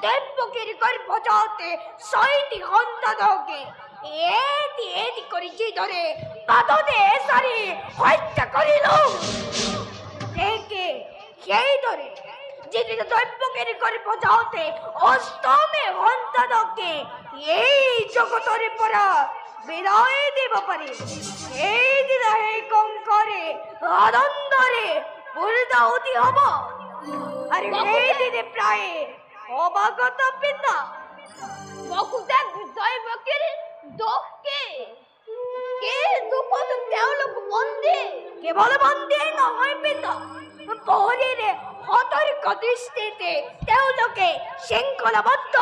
দেৱকীৰ গৰ্ভজাতে 6টি সন্তানকে এটি কৰি যিদৰে কাঁধতে এচাৰি হত্যা কৰিলো সেইদৰে যিদিনা দেৱকীৰ গৰ্ভজাতে 8টি সন্তানকে এই জগতৰ পৰা বিদায় দিব পাৰি সেইদিনা সেই কংসৰে আনন্দৰে পূৰ্ণাহুতি হ'ব আৰু সেইদিনে প্ৰায় অবাগত পিতা বকুতে দেৱকীৰ দোষ কি দুখত তেওঁলোক বন্দী। কেৱল বন্দী নহয় পিত, প্ৰহৰীৰে সতৰ্ক দৃষ্টিতে তেওঁলোকে শৃংখলাবদ্ধ।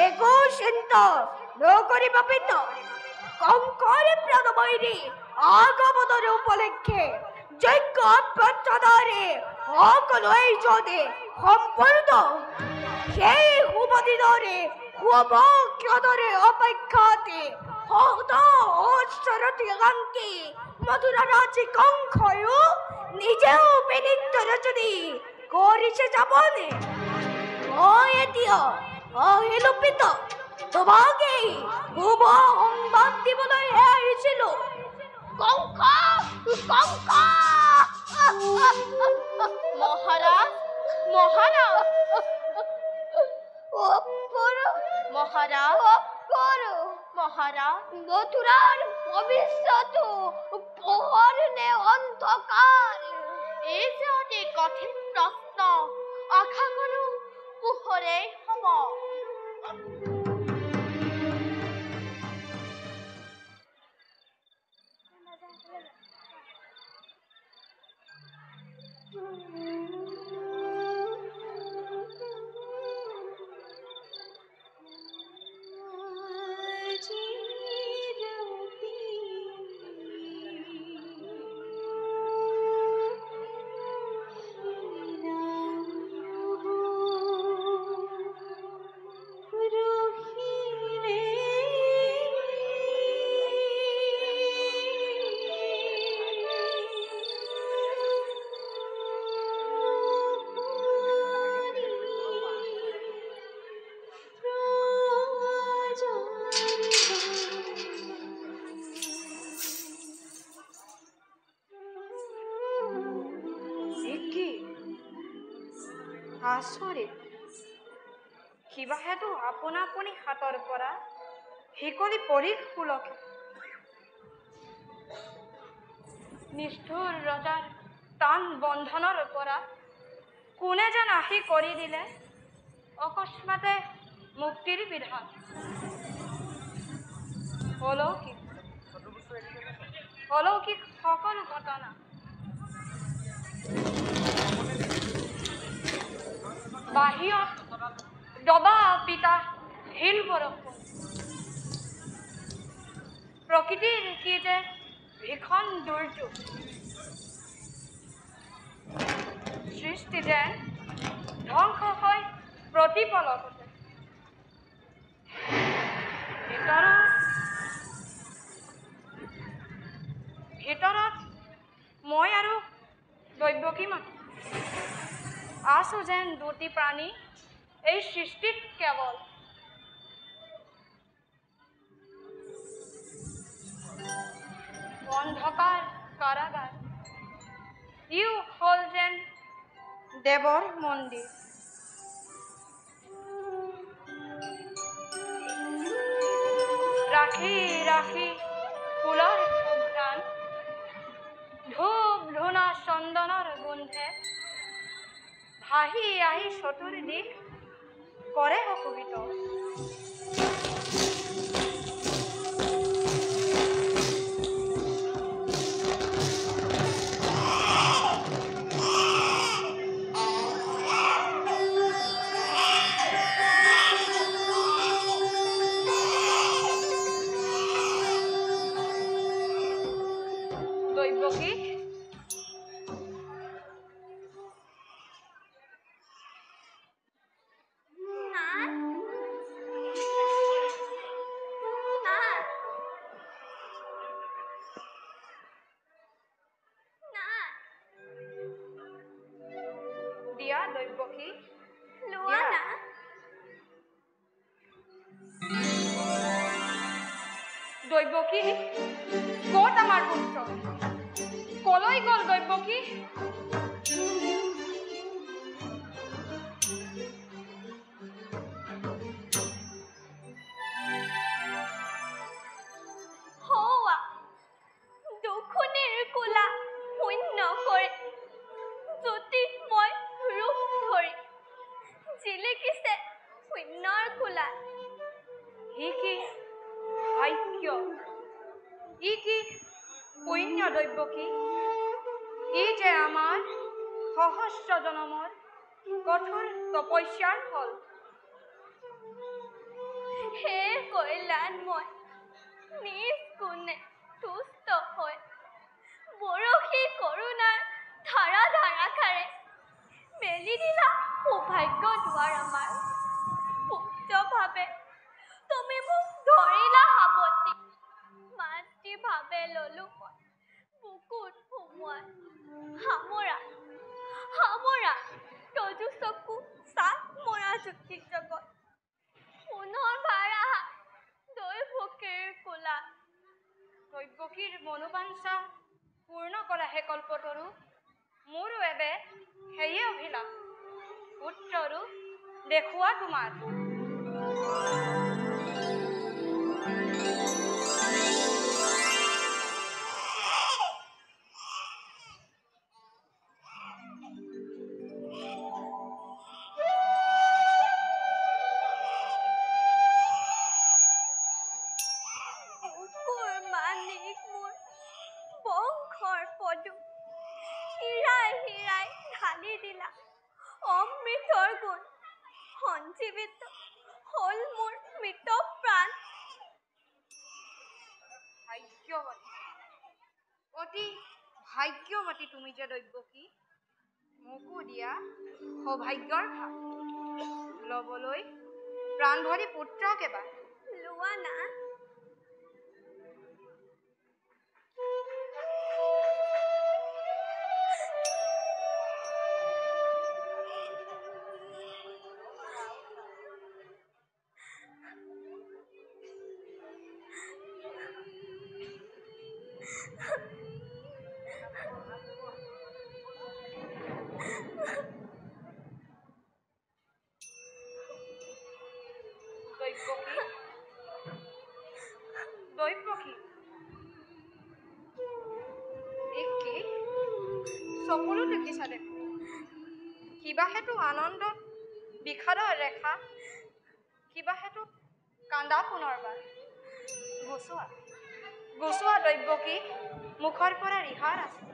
একো চিন্তা নকৰিব পিত, কংকৰ প্ৰণবৈৰী আগমনৰ উপলক্ষে যজ্ঞ অভ্যৰ্থনাৰে সকলোৱে যদি সম্পূৰ্ণ, সেই শুভ দিনৰে শুভ ক্ষণৰে অপেক্ষাতে সহস্ৰতি আকাংক্ষী মধুৰা ৰাজী কংসয়ো নিজেও বিনীত ৰচনী কৰিছে যাবনে। মই এতিয়া আহিলো পিত, তোমাকে শুভ সংবাদ দিবলৈহে আহিছিলো। কংস কংস মহারাজ মহারাজ মহারাজ মহারাজ মথুরার ভবিষ্যৎ পোহর নে অন্ধকার? এই যে অতি কঠিন প্রশ্ন, আশা কৰো পোহৰে হ'ব। আচৰিত, কিবাহেতু আপোনা আপুনি হাতৰ পৰা শিকলি পৰি সুলকে। নিষ্ঠুৰ ৰজাৰ টান বন্ধনৰ পৰা কোনে যেন আহি কৰি দিলে অকস্মাতে মুক্তিৰ বিধান। অলৌকিক সকলো ঘটনা বাহিৰত দবা পিতা শিল বৰষুণ, প্ৰকৃতিৰ কি যে ভীষণ দুৰ্যোগ, সৃষ্টি যেন ধ্বংস হৈ প্ৰতিপলকতে। ভিতৰত মই আৰু দৈৱকী মাথো আছো যেন দুটি প্ৰাণী এই সৃষ্টিত কেৱল। অন্ধকাৰ কাৰাগাৰ, ইও হ'ল যেন দেৱৰ মন্দিৰ। ৰাখি ৰাখি ফুলৰ সুঘ্ৰাণ, ধূপ ধূনা চন্দনৰ গোন্ধে ভাহি আহি চতুৰ্দিশ কৰে অসুবিত। দৈৱকী দিয়া, দৈৱকী লোৱা না। দৈৱকী ক'ত আমাৰ পুত্ৰ? কলৈ গ'ল দৈৱকী? হৌৱা দুখুনিৰ কোলা শূন্য কৰি জ্যোতিষময় ৰূপ ধৰি জিলিকিছে শূন্যৰ কোলাত। সি কি ভাগ্য, ই কি পুণ্য দৈৱকী, ই যে আমাৰ সহস্ৰ জনমৰ কঠোৰ তপস্যাৰ ফল। হে কল্যাণময়, নিজ গুণে তুষ্ট হৈ বৰশী কৰোণাৰ ধাৰা ধাৰাকাৰে মেলি দিলা সৌভাগ্য দুৱাৰ আমাৰ। পুত্ৰভাৱে তুমি মোক ধৰিলা সাৱটি, মাতৃভাৱে ললো মই বুকুত সুমুৱাই। সামৰা সামৰা তজু চকু চাত মৰা যুক্তি জগত, পুনৰ ভাৰ আহা দৈৱকীৰ কোলা। দৈৱকীৰ মনোবাঞ্ছা পূৰ্ণ কৰা হে কল্পতৰু, মোৰো এবে সেয়ে অভিলাষ, পুত্ৰৰো দেখুওৱা তোমাৰ। মানিক মোৰ বংশৰ পদু, হীৰাই হীৰাই ঢালি দিলা অমৃতৰ গুণ। সঞ্জীৱিত হল মোৰ মৃত প্ৰাণ। ভাগ্যৱতী, অতি ভাগ্যৱতী তুমি যে দৈৱকী, মোকো দিয়া সৌভাগ্যৰ ভাগ, লবলৈ প্ৰাণ ভৰি পুত্ৰক এবাৰ। লোৱা না। দৈৱকী, একে চকুলো দেখিছা দেখো, কিবা হেতু আনন্দত বিষাদৰ ৰেখা, কিবা হেতু কান্দা পুনৰবাৰ। গুচোৱা গুচোৱা দৈৱকী, মুখৰ পৰা ৰিহাৰ আছে।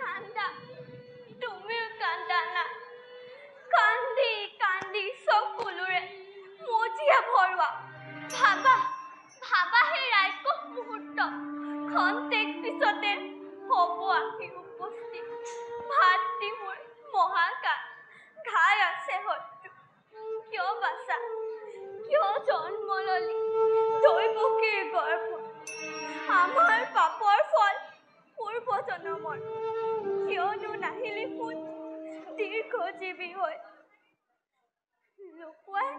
কান্দা, তুমিও কান্দা না। কান্দি কান্দি চকুলোৰে মজিয়া ভৰোৱা। ভাবা ভাবা হে ৰাইকক মুহূৰ্ত, খন্তেক পিছতে হব আহি উপস্থিত ভাতৃ মোৰ মহাকাল। ঘাই আছে শত্ৰু, কিয় বাচা কিয় জন্ম ললি দৈৱকীৰ গৰ্ভত। আমাৰ পাপৰ ফল পূৰ্ব জনমৰ, কিয়নো নাহিলি সোণ দীৰ্ঘজীৱী হৈ। লুকুৱাই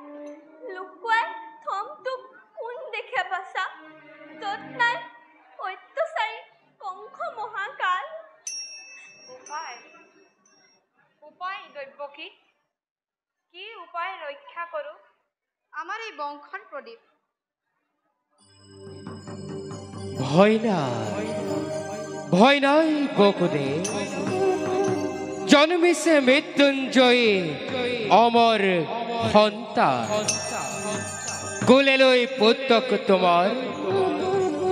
লুকুৱাই থমটোক কোন দেখে বাচা, যত নাই অত্যাচাৰী কংস মহাকাল। উপায় উপায় দৈৱকী, কি উপায় ৰক্ষা কৰো আমাৰ এই বংশৰ প্ৰদীপ। ভয় নাই বসুদেৱ, জন্মিছে মৃত্যুঞ্জয়ী অমৰ সন্তান। কোলে লৈ পুত্ৰক তোমাৰ,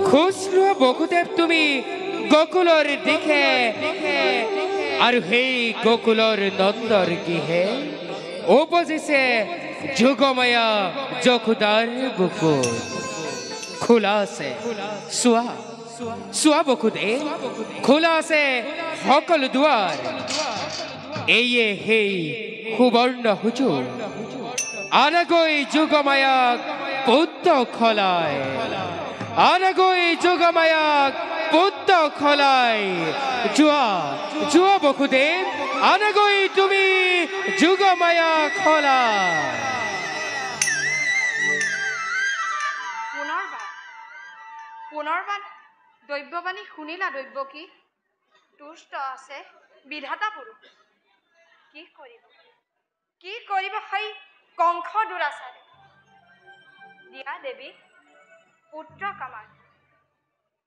খোজ লোৱা বসুদেৱ তুমি গকুলৰ দিশে, আৰু সেই গকুলৰ নন্দৰ গৃহে উপজিছে যুগমায়া যশোদাৰ বুকুত। খোলা আছে চোৱা চোৱা বসুদেৱ, খোলা আছে সকলো দুৱাৰ। এইয়ে সেই সুবৰ্ণ সুযোগ, আনাগৈ যুগমায়াক পুত্ৰ খলাই, আনাগৈ যুগমায়াক পুত্ৰ খলাই। যোৱা যোৱা বসুদেৱ, আনাগৈ তুমি যুগমায়া খলাই। পুনৰবাৰ দৈৱবাণী শুনিলা দৈৱকী, তুষ্ট আছে বিধাতা পুৰুষ। কি কৰিব সেই কংস দুৰাচাৰে। দিয়া দেৱী পুত্ৰ কামাৰ,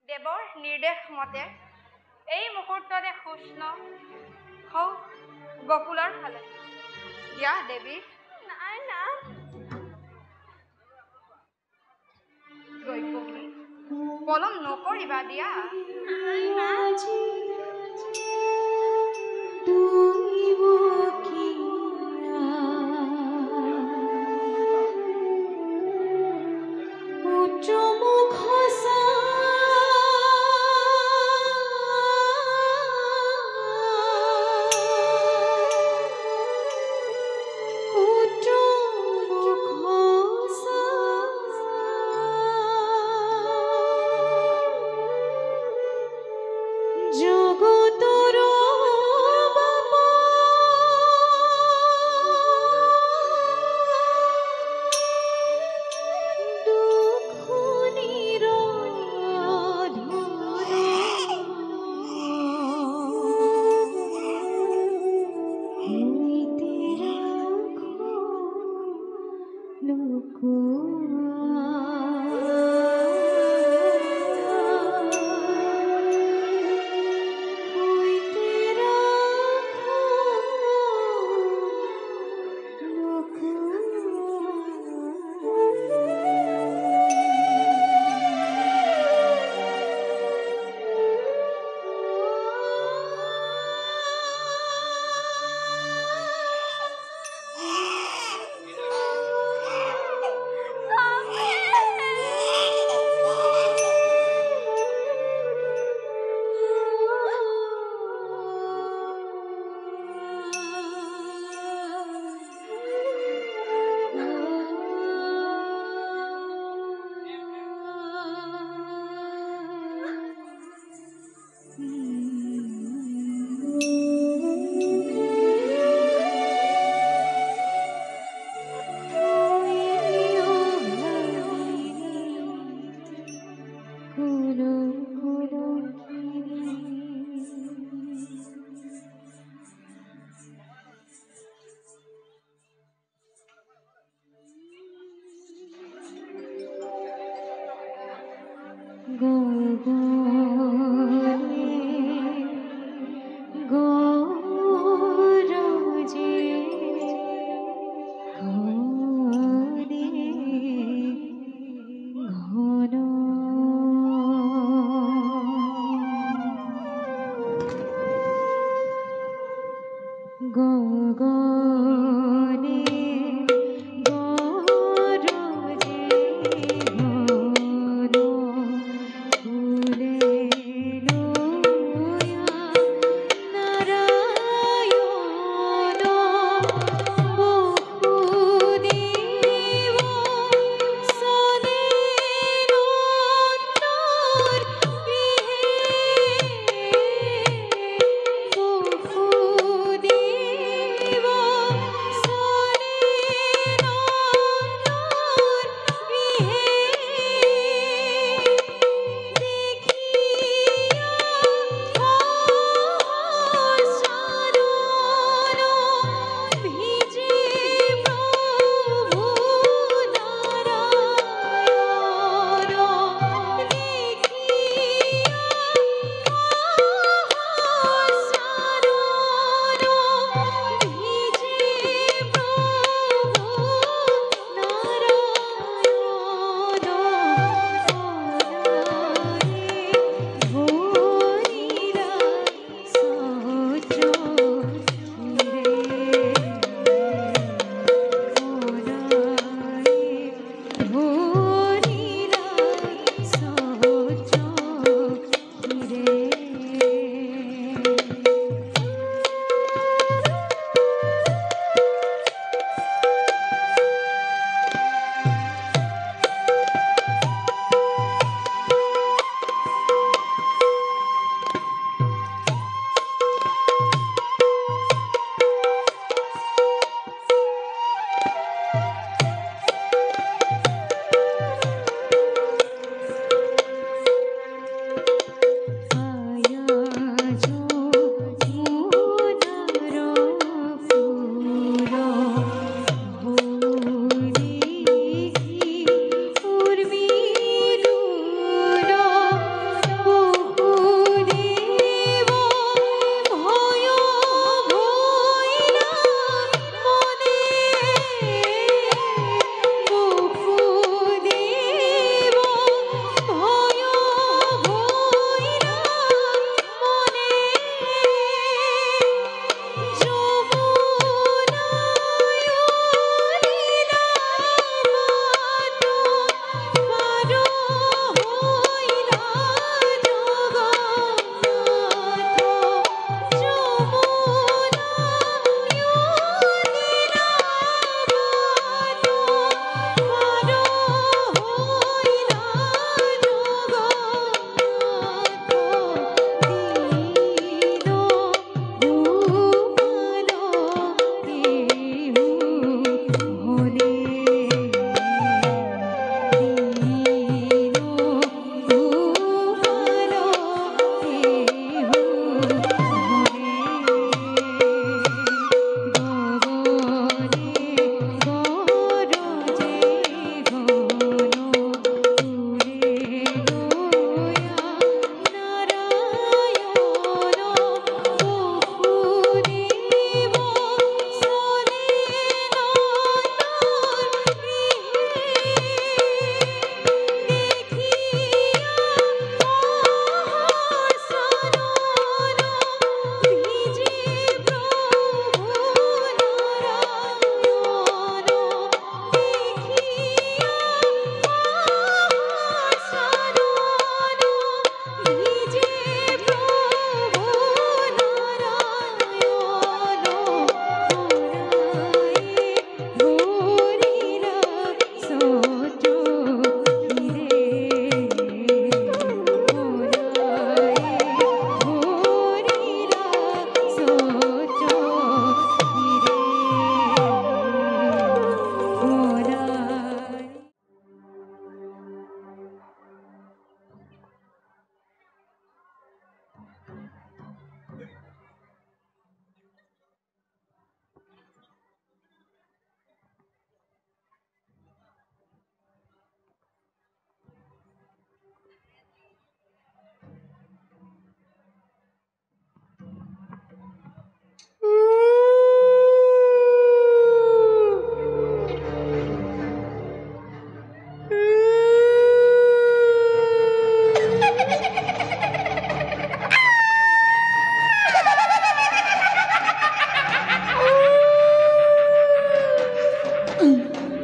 দেৱৰ নিৰ্দেশ মতে এই মুহূৰ্ততে সুষ্ণ হও গকুলৰ ফালে। দিয়া দেৱী। নাই না। দৈৱকী পলম নকৰিবা দিয়া। ফুলে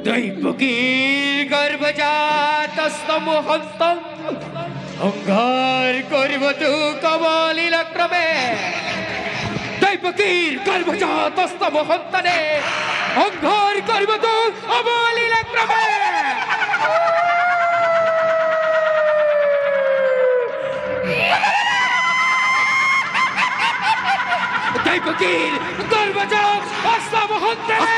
দৈবকীর গর্ভজাত স্তম হন্তং অঙ্গার করিব তু কবলীলা ক্রমে দৈবকীর গর্ভজাত স্তম হন্তনে অঙ্গার করিব তু অবলীলা ক্রমে দৈবকীর গর্ভজাত স্তম হন্তনে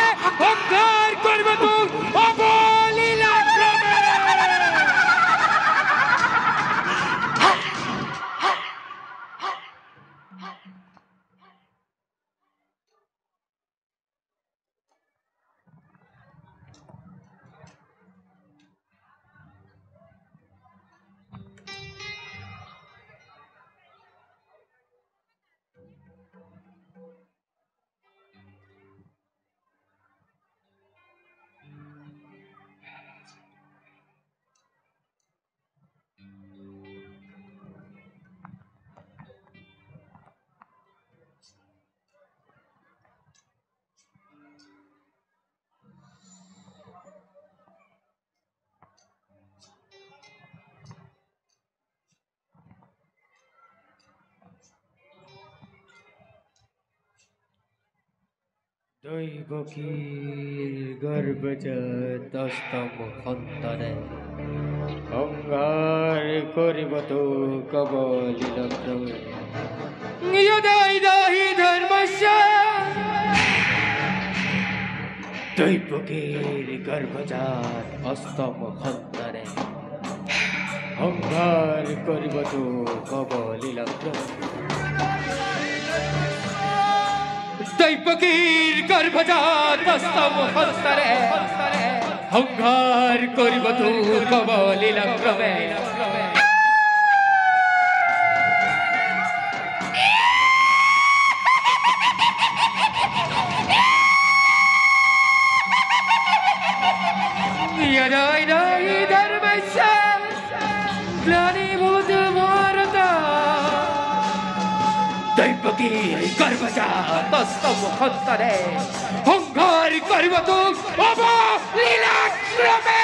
অঙ্গার করিব তু অবলীলা ক্রমে দৈবকীর গর্ভজাত স্তম হন্তনে অঙ্গার করিব তু কবলীলা ক্রমে ইয়দাহি ধর্মস্য দৈবকীর গর্ভজাত স্তম হন্তনে অঙ্গার করিব তু কবলীলা ক্রমে দৈবকীর গর্ভজাত স্তম হন্তনে অঙ্গার করিব তু কবলীলা ক্রমে ইয়দাহি ধর্মস্য গ্লানিভূতো ভারত দৈবকীর গর্ভজাত স্তম হন্তনে অঙ্গার করিব তু অবলীলা ক্রমে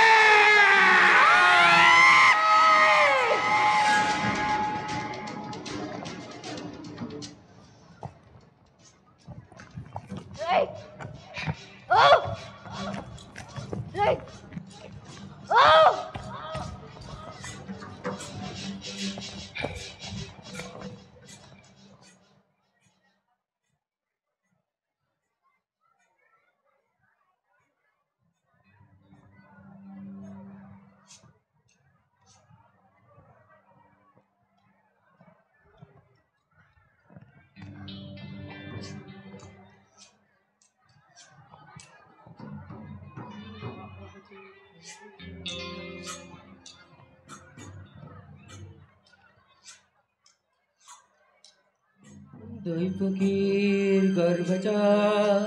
দৈবকীর গর্ভজাত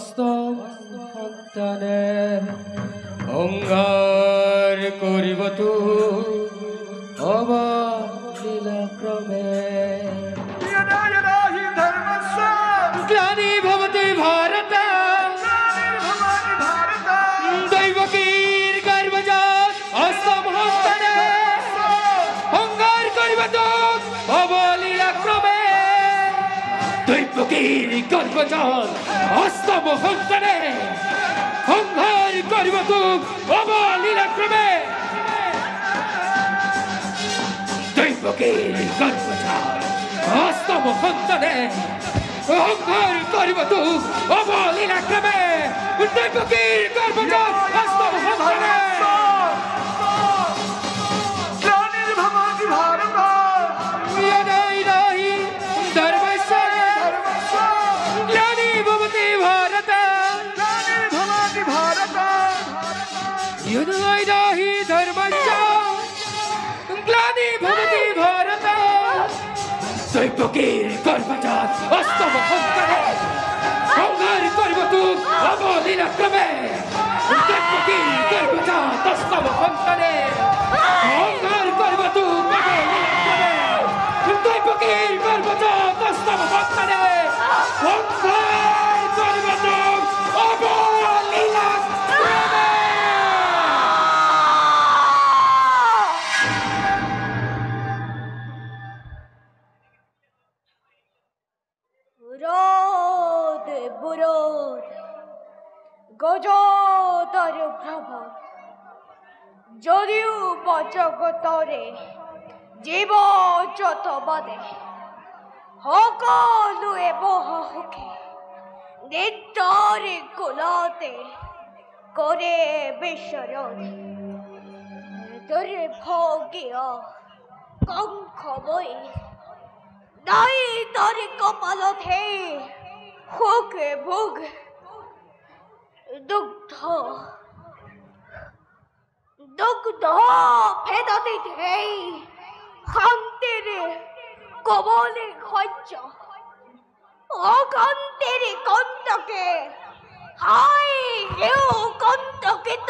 স্তম হন্তনে অঙ্গার করিব তু অবলীলা ক্রমে গ্লানি ভবতি ভারত দৈবকীর গর্ভজাত স্তম হন্তনে অঙ্গার করিব তু অবলীলা ক্রমে দৈবকীর গর্ভজাত স্তম হন্তনে অঙ্গার করিব তু অবলীলা ক্রমে দৈবকীর গর্ভজাত স্তম হন্তনে অঙ্গার করিব তু অবলীলা ক্রমে দৈবকীর গর্ভজাত স্তম হন্তনে युद्धाहि धर्मस्य ग्लानि भवति भारत दैवकीर गर्भजात स्तम हन्तने অঙ্গার করিব তু অবলীলা ক্রমে दैवकीर गर्भजात स्तम हन्तने অঙ্গার করিব তু অবলীলা ক্রমে दैवकीर गर्भजात स्तम हन्तने অঙ্গার করিব তু অবলীলা অজতর ভ্রমণ যদিও বজগতরে জীব যত বাদে সকলোৱে বহসুখে নিত্যৰে কুলতে কৰে বিচৰণ দুৰ্ভগীয় কংস বৈ নাই তৰে কপালতহে সুখে ভোগ দুগ্ধ ভেদতে শান্তিৰে কবলে সহ্য অকান্তিৰে কন্তকে হাই হেও কন্তকিত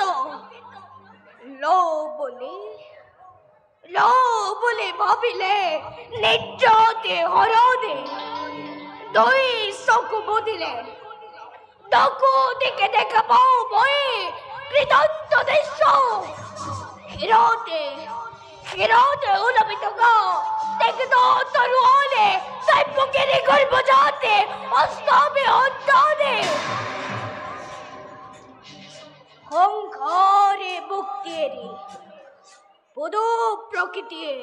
লো বুলি ভাবিলে নিত্যতে হৰণে দুই চকু বুদিলে চকু দিকে দেখা পাওঁ মই কৃতন্ত দৃশ্য হিৰতে ওলমিত গাঁও তেখেত তৰুৱালে তাই পুকেৰে কৰিব যাওঁতে অষ্টমে অন্তনে সংসাৰে মুক্তিৰে পুদু প্ৰকৃতিয়ে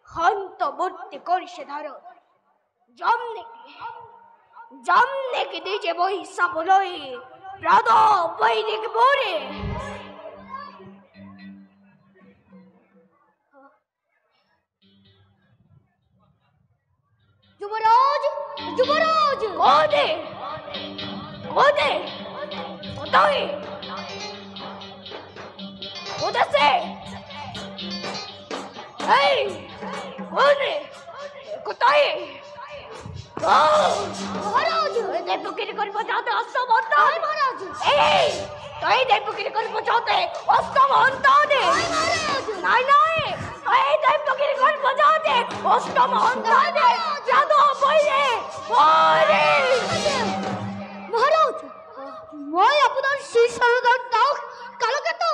শান্ত মূৰ্তি কৰিছে ধাৰণ যাম নেকি নিজে বহি চাবলৈ প্ৰাণ বৈদিক মোৰে যুবরাজ কোদে কোথায় কোথাছে এই কোথায় মহারাজ দেবপুকির করব যাতে অষ্টমন্ত মহারাজ এই তুই দেবপুকির করব যাতে অষ্টমন্ত দে নাই এই দেবপুকির করব যাতে অষ্টমন্ত দে যাদু বইলে ওরে মহারাজ মই আপনার শ্রী সরদার দাও কালকে তো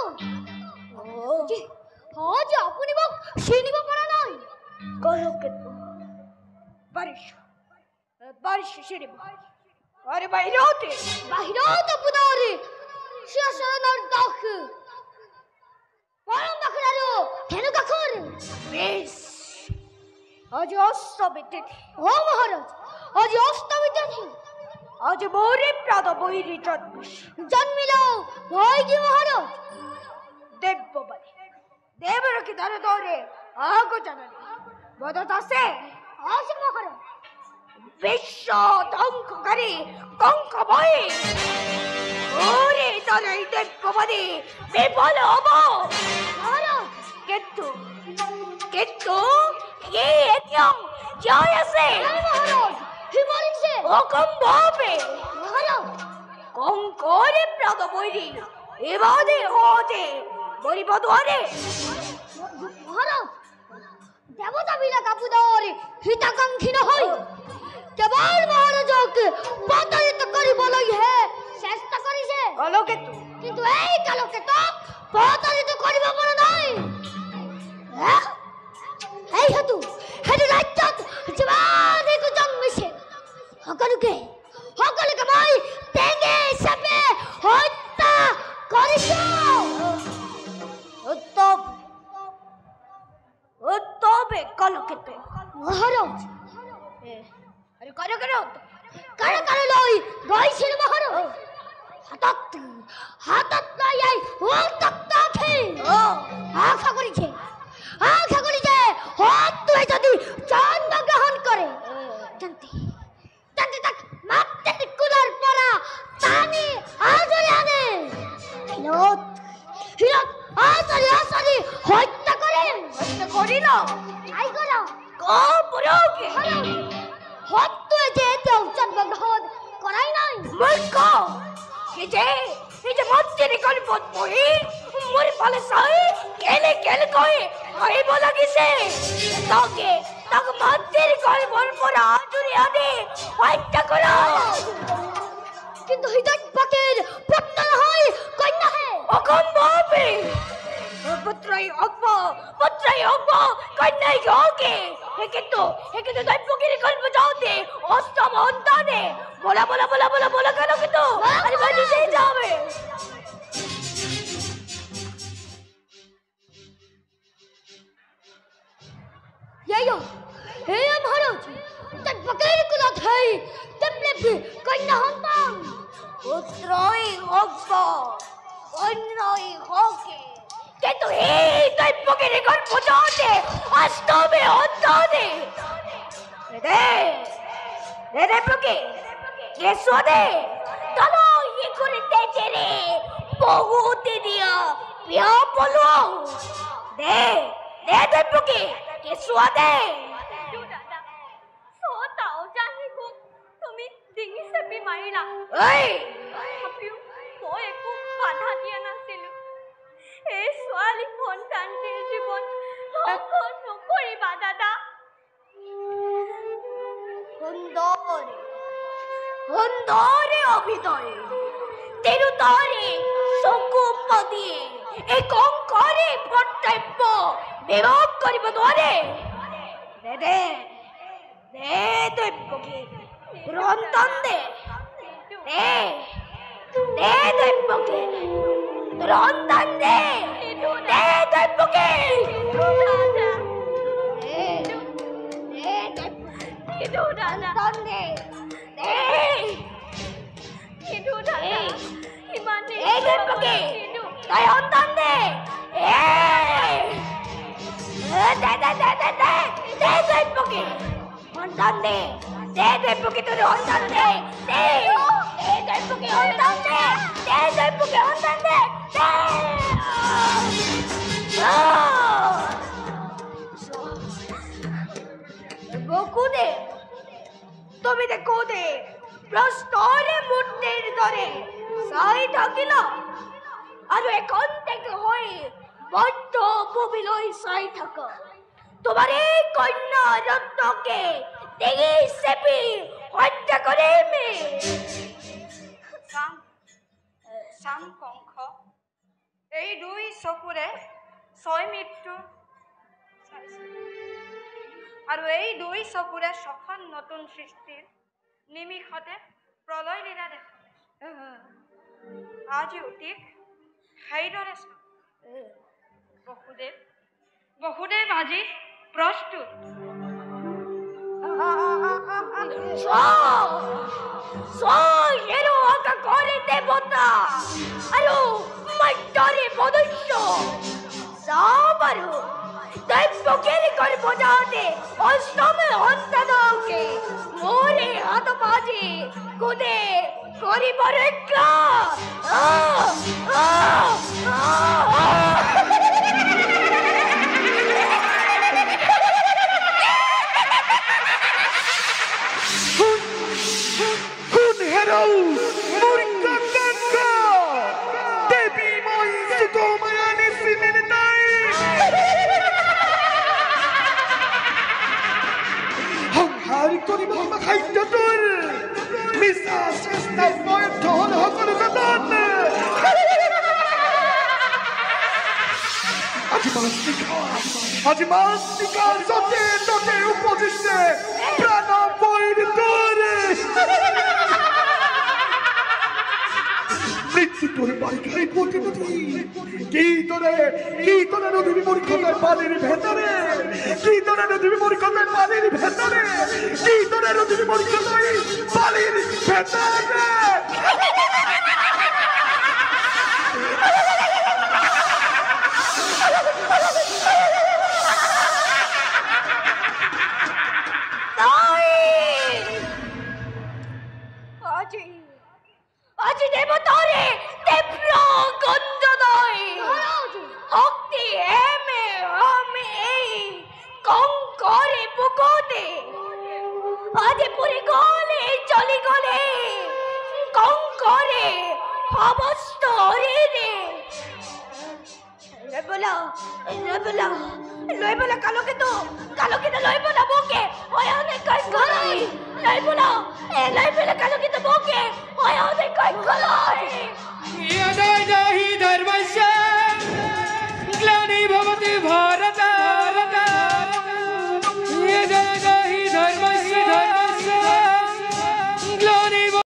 আজ আপনি মোক চিনিব পারা নাই কালকে তো বারিশ চিনিব আরে বাহিরতে আপনার শ্রী সরদার দাও পরম বাকরারো কেন কাকর বেশ আজ অষ্টমী তিথি ও মহারাজ আজ অষ্টমী তিথি আজ মোরে প্রাণ বৈরী জন্মিল ভয় কি মহারাজ দেববাদী দেবর কি ধরে ধরে আগো জানানি বদত আছে মহারাজ বিশ্ব ধ্বংসকারী কঙ্ক ভয় ওরে তারে দেববাদী বিফল হব মহারাজ কিন্তু জয় আছে মহারাজ হিমালিছে অকম্ভবে মহারাজ কঙ্করে প্রাগ বৈরী এবাদে হতে মরিব দ্বারে মহারাজ দেবতা বিনা কাপুদরে হিতাকাঙ্ক্ষী নহই কেবল মহারাজকে প্রতারিত করিবলাই হে চেষ্টা করিছে কালকেতু কিন্তু এই কালকেতু প্রতারিত করিব পারে নাই এই হেতু রাজ্যত জীবাধিক জন্মিছে সকলকে মই টেঙে চাপে হত্যা কৰিছো তবে কালকেতু মহারাজ আরে কারে লই গৈছিল মহারাজ হাতত লই আই ও তক্তাখে আশা করিছে হাত তুই যদি চন্দ্র গ্রহণ করে জানতে তাক মারতে কুলার পরা টানি আজরে আনে হিরত আসারি হত্যা করিল আই গলা পুরোকে হত্যা যে চন্দ্র গ্রহণ করাই নাই মূর্খ এই যে মন্ত্রী গণপত বহি মোরে পালে সাই কেলে কয়ে আইব লাগিছে তাকে মন্ত্রী গণপত পরা আজরে আনে হত্যা করো কিন্তু হৃদয় পাকের পুত্র হয় কন্যা হে অকম্ভবে পুত্রই অকম্ভ পুত্র কন্যাই হব কন্যাই হোকে কিন্তু দৈবকীর গল্প যাওতে অষ্টম সন্তানে বলা কেন কিন্তু আরে ভাই নিজেই যাবে Yayo, hey Maharaj, that bagair kula thai, temple pe kanya hantang. Utroi hogbo, kanyai hoge. Kintu hey tai bagair gon pujate, astome hontane. Re bagi, kesode. Talo ye kurite jere, bohuti dia, pia polo. De bagi. Keswade. Sotaw jahi ko tumi dingi sepi maila. Hey. Apiu moi ekku badha dia nasilu. Ei swali সন্তানটিৰ জীৱন ধ্বংস নকৰিবা দাদা। সুন্দরে অভিনয় তেরুতরে চকুপদিয়ে এই কঙ্করে কর্তব্য বিভাগ করিব দরে দে দৈবকী রন্তন দে দৈবকী রন্তন দে দৈবকী রন্তন দে Tay hontan de. De poki. Hontan de. De poki tu hontan de. De poki hontan de. De poki hontan de. Boku de. Tomi de kode. Prostore murtir dore. Sai thakila. আর এখন থেকে হই বড্ড ববিলই সাই থাকো তোমার এই কন্যা রত্নকে দেখে সেপি হত্যা করে মে সাম কংখ এই দুই চকুৰে ছয় মৃত্যু আৰু এই দুই চকুৰে সখন নতুন সৃষ্টিৰ নিমিষতে প্ৰলয় লীলা দেখা আজি অতীক সেইদৰে বহুদেৱ আজি প্ৰস্তুত এরো আকা করে দেবতা আরো মটরে মনুষ্য সাবারু দৈবকের গর্ভ যাতে অষ্টমে হন্তানকে মোরে হাত বাজে কুদে করিব রক্ষা আজি মাস্তিকার যতে ততে উপদিষ্টে প্রাণ বৈর তোরে মৃত্যু তোরে বাড়ি পড়তে নদী কি তোরে নদীর মূর্খতায় পানির ভেতরে কি তোরে নদীর মূর্খতায় পানির ভেতরে কি তোরে নদীর মূর্খতায় পানির ভেতরে আজি দেবতারে তীব্র গন্ধদয় শক্তি হেমে হমে কঙ্করে বুকতে আজি পুরি গলে চলি গলে কঙ্করে সমস্ত হরিণে লই বলা কালকে তো লই বলা বকে হয় অনেক কই গলাই লই বলা কালকে তো বকে হয় অনেক কই গলাই